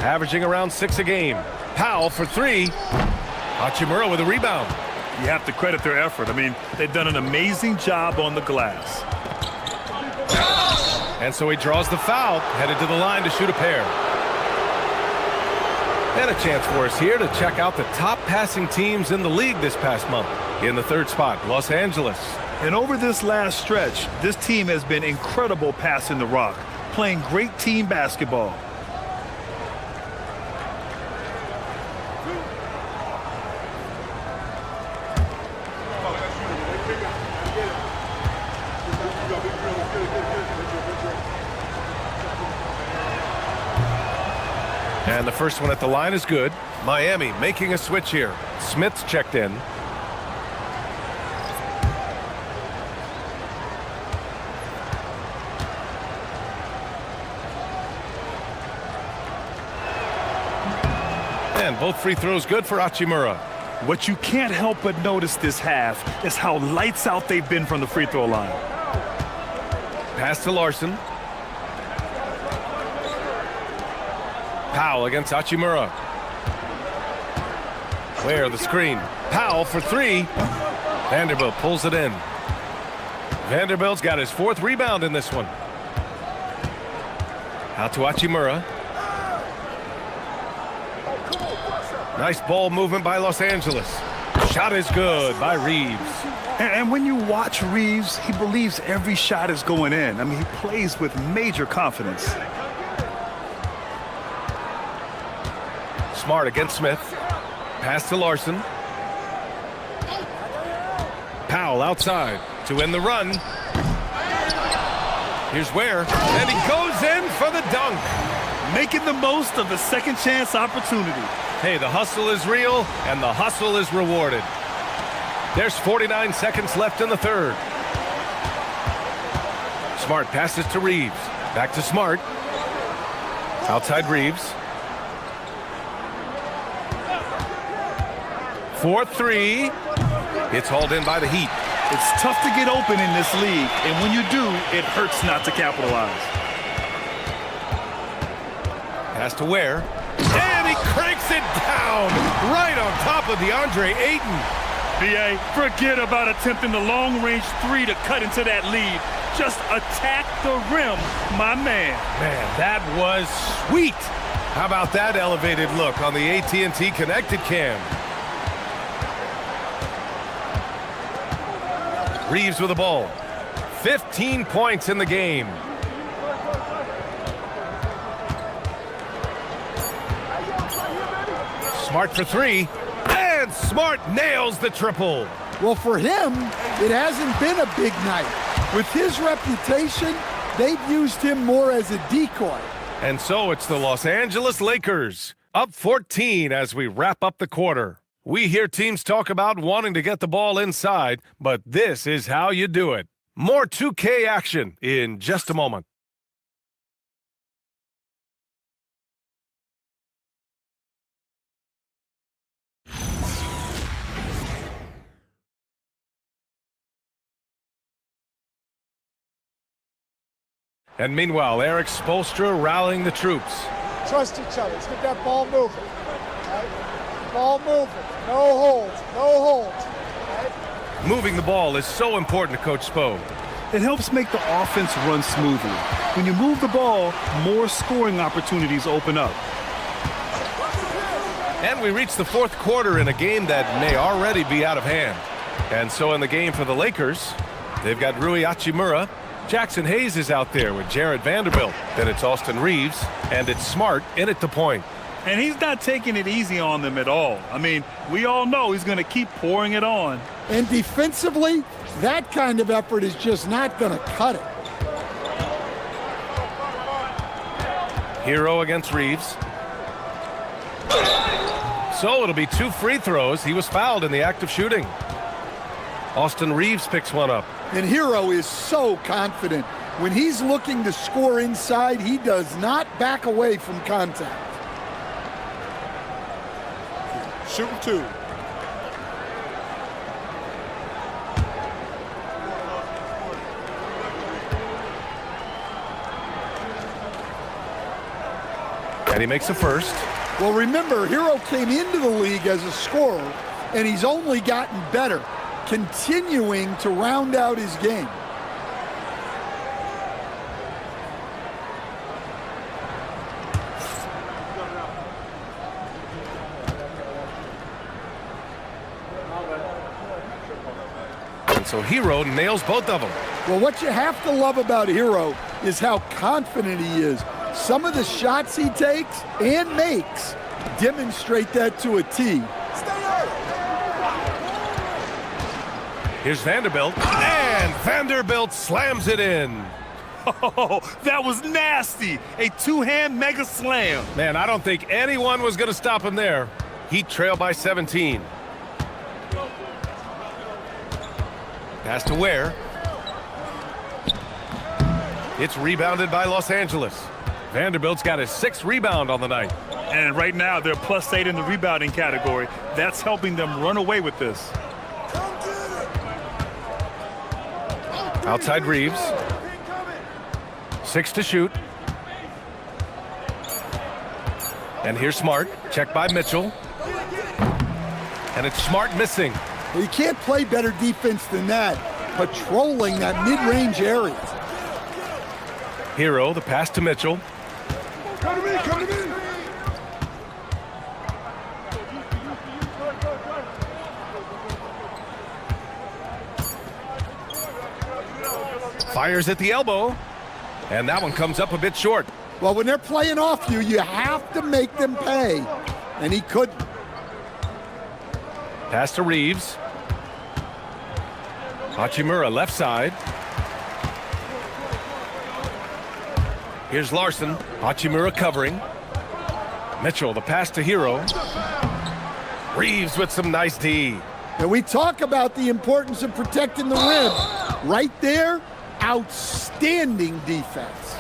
averaging around 6 a game. Powell for 3. Hachimura with a rebound. You have to credit their effort. I mean, they've done an amazing job on the glass. And so he draws the foul, headed to the line to shoot a pair. And a chance for us here to check out the top passing teams in the league this past month. In the 3rd spot, Los Angeles. And over this last stretch, this team has been incredible passing the rock, playing great team basketball. And the first one at the line is good. Miami making a switch here. Smith's checked in. And both free throws good for Hachimura. What you can't help but notice this half is how lights out they've been from the free throw line. Pass to Larson. Powell against Hachimura. Ware, the screen. Powell for 3. Vanderbilt pulls it in. Vanderbilt's got his 4th rebound in this one. Out to Hachimura. Nice ball movement by Los Angeles. Shot is good by Reeves. And when you watch Reeves, he believes every shot is going in. I mean, he plays with major confidence. Smart against Smith. Pass to Larson. Powell outside to end the run. Here's Ware, and he goes in for the dunk. Making the most of the second chance opportunity. Hey, the hustle is real, and the hustle is rewarded. There's 49 seconds left in the third. Smart passes to Reeves. Back to Smart. Outside Reeves. 4-3. It's hauled in by the Heat. It's tough to get open in this league, and when you do, it hurts not to capitalize. Pass to Ware. And he cranks it down right on top of DeAndre Ayton. B.A., forget about attempting the long-range three to cut into that lead. Just attack the rim, my man. Man, that was sweet. How about that elevated look on the AT&T Connected Cam? Reeves with the ball. 15 points in the game. Smart for three. And Smart nails the triple. Well, for him, it hasn't been a big night. With his reputation, they've used him more as a decoy. And so it's the Los Angeles Lakers, up 14 as we wrap up the quarter. We hear teams talk about wanting to get the ball inside, but this is how you do it. More 2K action in just a moment. And meanwhile, Eric Spoelstra rallying the troops. Trust each other. Let's get that ball moving. Right? Ball moving. No holds. No holds. Right? Moving the ball is so important to Coach Spo. It helps make the offense run smoothly. When you move the ball, more scoring opportunities open up. And we reach the fourth quarter in a game that may already be out of hand. And so in the game for the Lakers, they've got Rui Hachimura. Jackson Hayes is out there with Jared Vanderbilt. Then it's Austin Reeves, and it's Smart in at the point. And he's not taking it easy on them at all. I mean, we all know he's going to keep pouring it on. And defensively, that kind of effort is just not going to cut it. Hero against Reeves. So it'll be 2 free throws. He was fouled in the act of shooting. Austin Reeves picks one up. And Hero is so confident. When he's looking to score inside, he does not back away from contact. Shooting 2. And he makes the first. Well, remember, Hero came into the league as a scorer, and he's only gotten better, continuing to round out his game. And so Hero nails both of them. Well, what you have to love about Hero is how confident he is. Some of the shots he takes and makes demonstrate that to a T. Here's Vanderbilt, and Vanderbilt slams it in. Oh, that was nasty. A two-hand mega slam. Man, I don't think anyone was going to stop him there. Heat trail by 17. Pass to Ware. It's rebounded by Los Angeles. Vanderbilt's got his 6th rebound on the night. And right now, they're +8 in the rebounding category. That's helping them run away with this. Outside Reeves. 6 to shoot. And here's Smart. Checked by Mitchell. And it's Smart missing. Well, you can't play better defense than that, patrolling that mid-range area. Hero, the pass to Mitchell. Come to me, come to me. Fires at the elbow. And that one comes up a bit short. Well, when they're playing off you, you have to make them pay. and he couldn't. Pass to Reeves. Hachimura left side. Here's Larson. Hachimura covering. Mitchell, the pass to Hero. Reeves with some nice D. And we talk about the importance of protecting the rim. Right there, outstanding defense.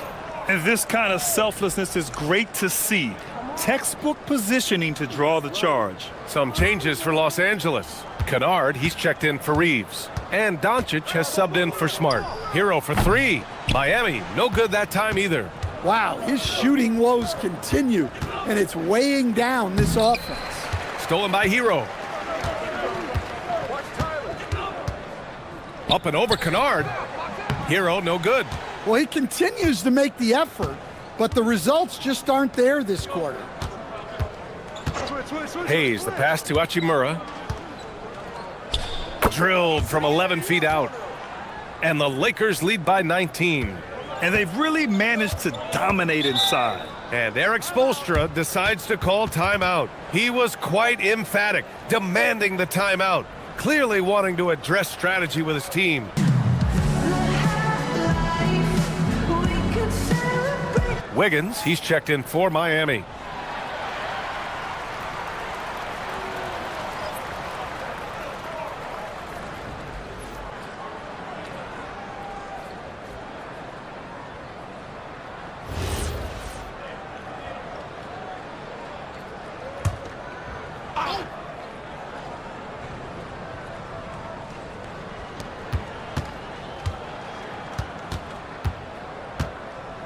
And this kind of selflessness is great to see. Textbook positioning to draw the charge. Some changes for Los Angeles. Kennard, he's checked in for Reeves. And Doncic has subbed in for Smart. Hero for three. Miami, no good that time either. Wow, his shooting woes continue, and it's weighing down this offense. Stolen by Hero. Up and over Kennard. Hero, no good. Well, he continues to make the effort, but the results just aren't there this quarter. Hayes, the pass to Hachimura. Drilled from 11 feet out. And the Lakers lead by 19. And they've really managed to dominate inside. And Eric Spoelstra decides to call timeout. He was quite emphatic, demanding the timeout, clearly wanting to address strategy with his team. Wiggins, he's checked in for Miami.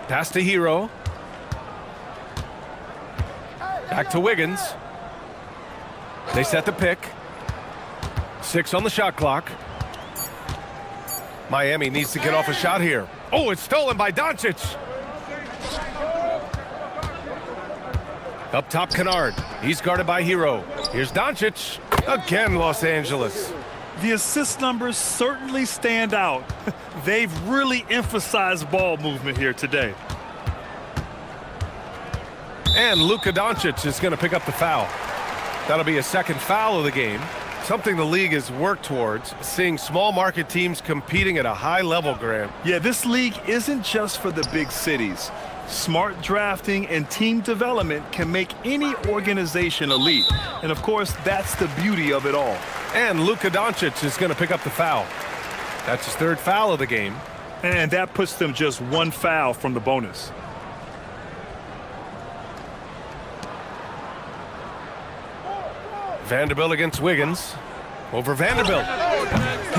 Pass to Hero. Back to Wiggins. They set the pick. 6 on the shot clock. Miami needs to get off a shot here. Oh, it's stolen by Doncic. Up top, Kennard. He's guarded by Hero. Here's Doncic. Again, Los Angeles. The assist numbers certainly stand out. They've really emphasized ball movement here today. And Luka Doncic is going to pick up the foul. That'll be a second foul of the game. Something the league has worked towards, seeing small market teams competing at a high level, Grant. Yeah, this league isn't just for the big cities. Smart drafting and team development can make any organization elite. And of course, that's the beauty of it all. And Luka Doncic is going to pick up the foul. That's his third foul of the game. And that puts them just one foul from the bonus. Vanderbilt against Wiggins. Over Vanderbilt.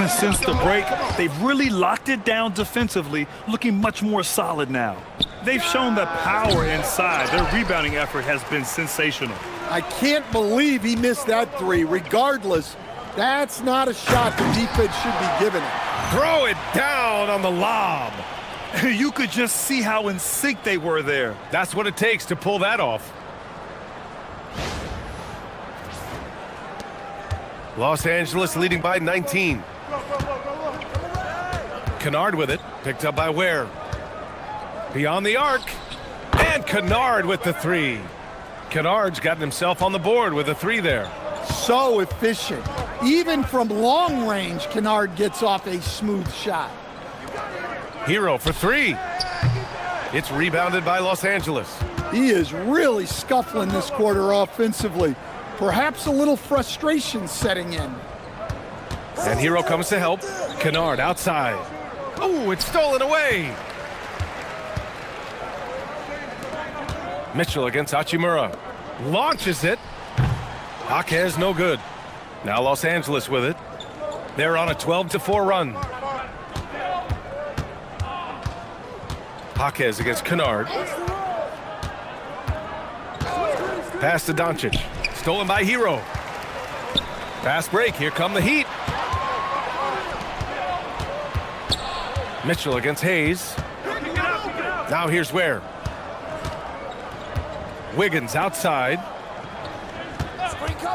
Since the break, they've really locked it down defensively, looking much more solid now. They've shown the power inside. Their rebounding effort has been sensational. I can't believe he missed that three. Regardless, that's not a shot the defense should be giving it. Throw it down on the lob. You could just see how in sync they were there. That's what it takes to pull that off. Los Angeles leading by 19. Kennard with it, picked up by Ware. Beyond the arc, and Kennard with the three. Kennard's gotten himself on the board with a three there. So efficient. Even from long range, Kennard gets off a smooth shot. Hero for three. It's rebounded by Los Angeles. He is really scuffling this quarter offensively. Perhaps a little frustration setting in. And Hero comes to help. Kennard outside. Oh, it's stolen away. Mitchell against Hachimura. Launches it. Jaquez no good. Now Los Angeles with it. They're on a 12-4 run. Jaquez against Kennard. Pass to Doncic. Stolen by Hero. Fast break. Here come the Heat. Mitchell against Hayes. Now here's Ware. Wiggins outside.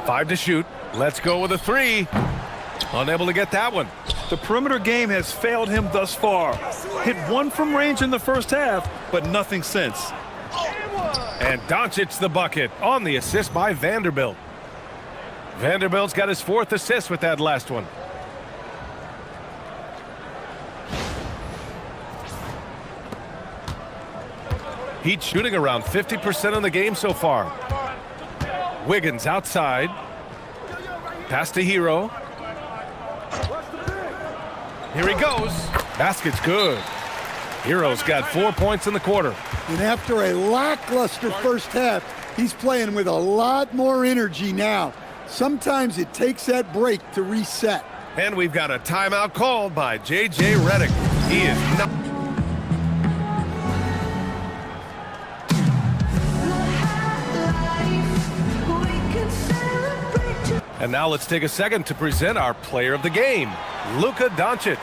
5 to shoot. Let's go with a three. Unable to get that one. The perimeter game has failed him thus far. Hit one from range in the first half, but nothing since. And Doncic the bucket on the assist by Vanderbilt. Vanderbilt's got his 4th assist with that last one. Heat shooting around 50% in the game so far. Wiggins outside. Pass to Hero. Here he goes. Basket's good. Hero's got 4 points in the quarter. And after a lackluster first half, he's playing with a lot more energy now. Sometimes it takes that break to reset. And we've got a timeout called by J.J. Redick. He is not. And now let's take a second to present our player of the game, Luka Doncic.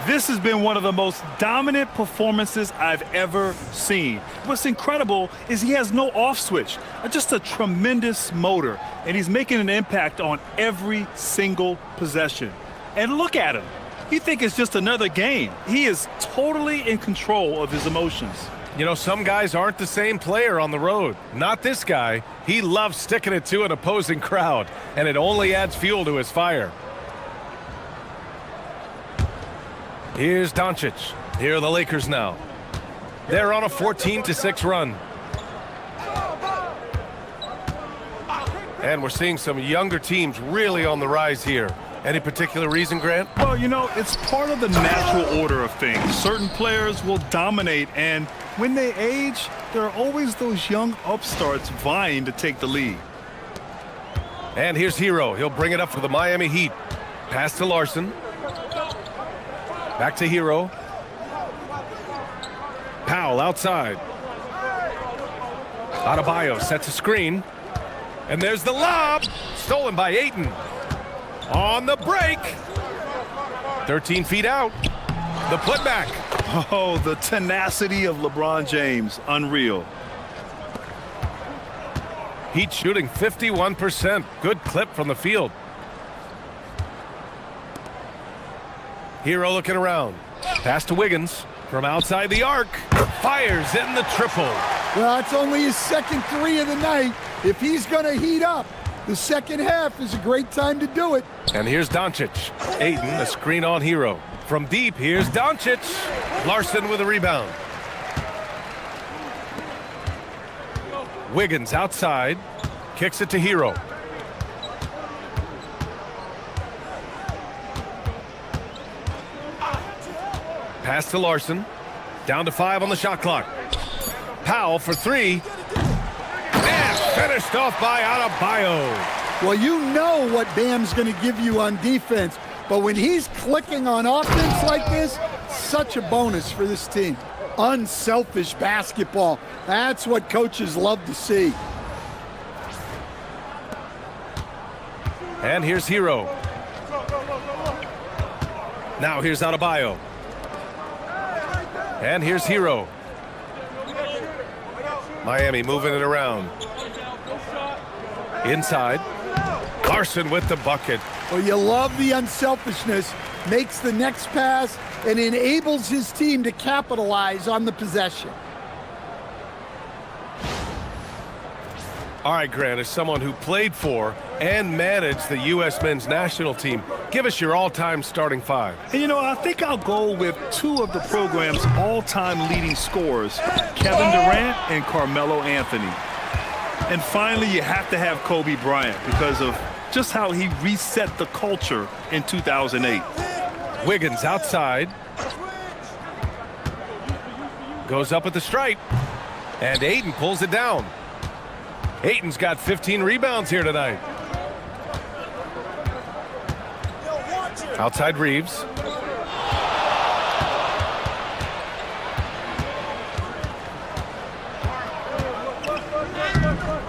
This has been one of the most dominant performances I've ever seen. What's incredible is he has no off switch, just a tremendous motor, and he's making an impact on every single possession. And look at him. You think it's just another game. He is totally in control of his emotions. You know, some guys aren't the same player on the road. Not this guy. He loves sticking it to an opposing crowd, and it only adds fuel to his fire. Here's Doncic. Here are the Lakers now. They're on a 14-6 run. And we're seeing some younger teams really on the rise here. Any particular reason, Grant? Well, you know, it's part of the natural order of things. Certain players will dominate, and when they age, there are always those young upstarts vying to take the lead. And here's Hero. He'll bring it up for the Miami Heat. Pass to Larson. Back to Hero. Powell outside. Adebayo sets a screen. And there's the lob. Stolen by Ayton. On the break. 13 feet out. The putback. Oh, the tenacity of LeBron James. Unreal. Heat shooting 51%. Good clip from the field. Hero looking around. Pass to Wiggins from outside the arc. Fires in the triple. Well, it's only his second 3 of the night. If he's going to heat up, the second half is a great time to do it. And here's Doncic. Ayton, a screen on Hero. From deep, here's Doncic. Larson with a rebound. Wiggins outside. Kicks it to Hero. Pass to Larson. Down to 5 on the shot clock. Powell for 3. And finished off by Adebayo. Well, you know what Bam's going to give you on defense, but when he's clicking on offense like this, such a bonus for this team. Unselfish basketball. That's what coaches love to see. And here's Hero. Now here's Adebayo. And here's Hero. Miami moving it around. Inside. Larson with the bucket. Well, you love the unselfishness. Makes the next pass and enables his team to capitalize on the possession. All right, Grant, as someone who played for and managed the U.S. men's national team, give us your all-time starting 5. And you know, I think I'll go with 2 of the program's all-time leading scorers, Kevin Durant and Carmelo Anthony. And finally, you have to have Kobe Bryant because of just how he reset the culture in 2008. Wiggins outside. Goes up at the stripe. And Ayton pulls it down. Ayton's got 15 rebounds here tonight. Outside Reeves.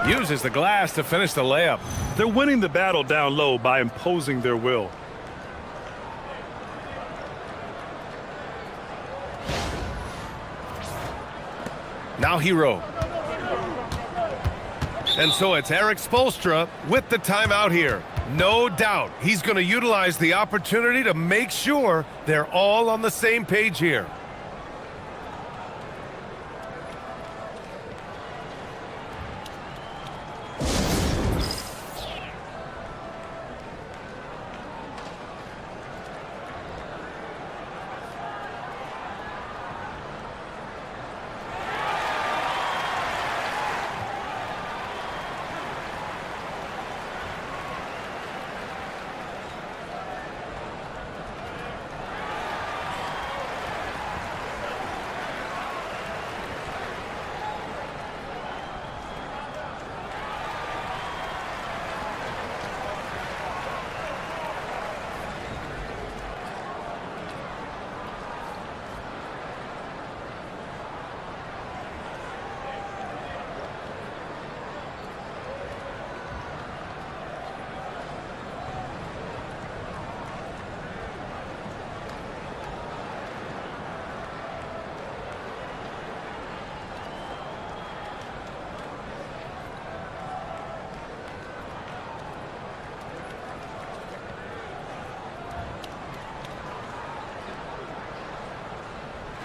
Uses the glass to finish the layup. They're winning the battle down low by imposing their will. Now Hero. And so it's Eric Spoelstra with the timeout here. No doubt he's going to utilize the opportunity to make sure they're all on the same page here.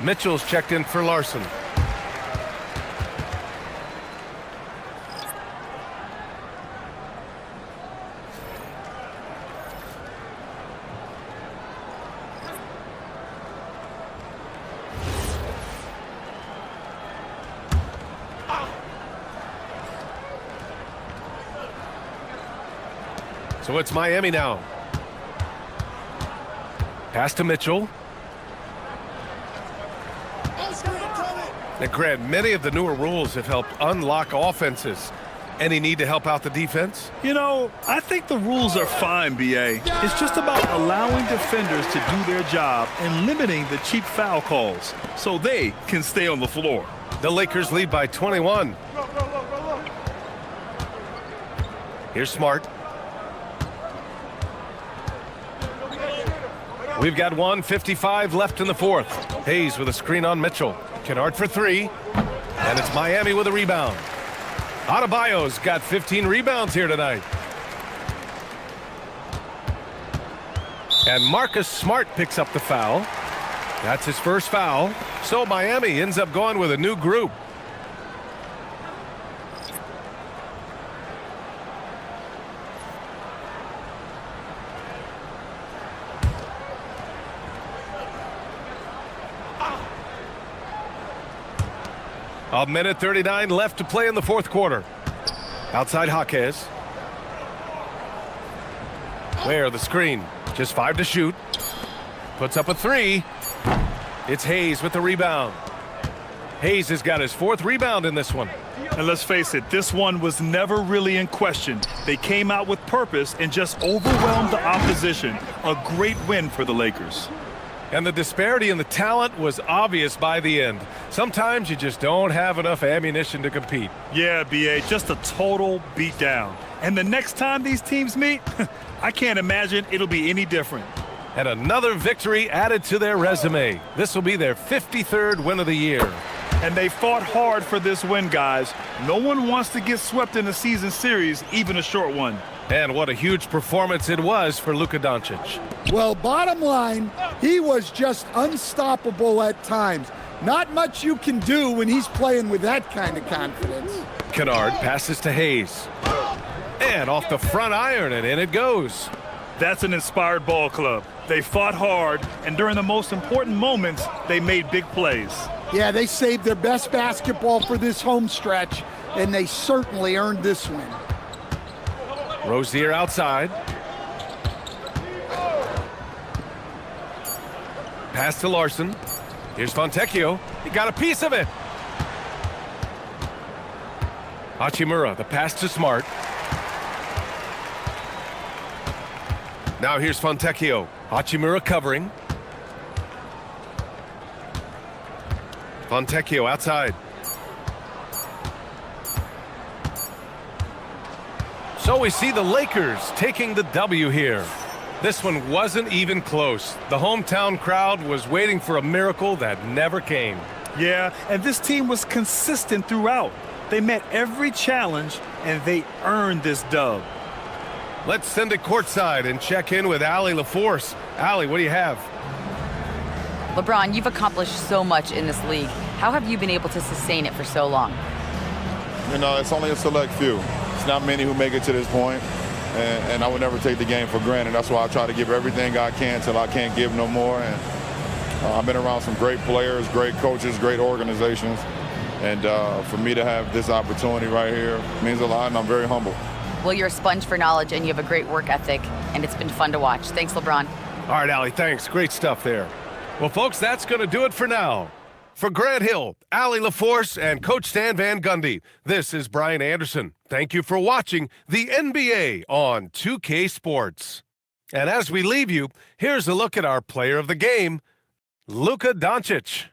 Mitchell's checked in for Larson. So it's Miami now. Pass to Mitchell. And Grant, many of the newer rules have helped unlock offenses. Any need to help out the defense? You know, I think the rules are fine, B.A. It's just about allowing defenders to do their job and limiting the cheap foul calls so they can stay on the floor. The Lakers lead by 21. Here's Smart. We've got 1:55 left in the fourth. Hayes with a screen on Mitchell. Kennard for three. And it's Miami with a rebound. Adebayo's got 15 rebounds here tonight. And Marcus Smart picks up the foul. That's his first foul. So Miami ends up going with a new group. A minute 39 left to play in the fourth quarter. Outside Jaquez. Where the screen. Just 5 to shoot. Puts up a three. It's Hayes with the rebound. Hayes has got his fourth rebound in this one. And let's face it, this one was never really in question. They came out with purpose and just overwhelmed the opposition. A great win for the Lakers. And the disparity in the talent was obvious by the end. Sometimes you just don't have enough ammunition to compete. Yeah, B.A., just a total beatdown. And the next time these teams meet, I can't imagine it'll be any different. And another victory added to their resume. This will be their 53rd win of the year. And they fought hard for this win, guys. No one wants to get swept in a season series, even a short one. And what a huge performance it was for Luka Doncic. Well, bottom line, he was just unstoppable at times. Not much you can do when he's playing with that kind of confidence. Kennard passes to Hayes. And off the front iron, and in it goes. That's an inspired ball club. They fought hard, and during the most important moments, they made big plays. Yeah, they saved their best basketball for this home stretch, and they certainly earned this win. Rozier outside. Pass to Larson. Here's Fontecchio. He got a piece of it. Hachimura, the pass to Smart. Now here's Fontecchio. Hachimura covering. Fontecchio outside. So we see the Lakers taking the W here. This one wasn't even close. The hometown crowd was waiting for a miracle that never came. Yeah, and this team was consistent throughout. They met every challenge, and they earned this dub. Let's send it courtside and check in with Allie LaForce. Allie, what do you have? LeBron, you've accomplished so much in this league. How have you been able to sustain it for so long? You know, it's only a select few. It's not many who make it to this point, and I would never take the game for granted. That's why I try to give everything I can till I can't give no more. And I've been around some great players, great coaches, great organizations, and for me to have this opportunity right here means a lot, and I'm very humble. Well, you're a sponge for knowledge, and you have a great work ethic, and it's been fun to watch. Thanks, LeBron. All right, Allie, thanks. Great stuff there. Well, folks, that's going to do it for now. For Grant Hill, Allie LaForce, and Coach Stan Van Gundy, this is Brian Anderson. Thank you for watching the NBA on 2K Sports. And as we leave you, here's a look at our player of the game, Luka Doncic.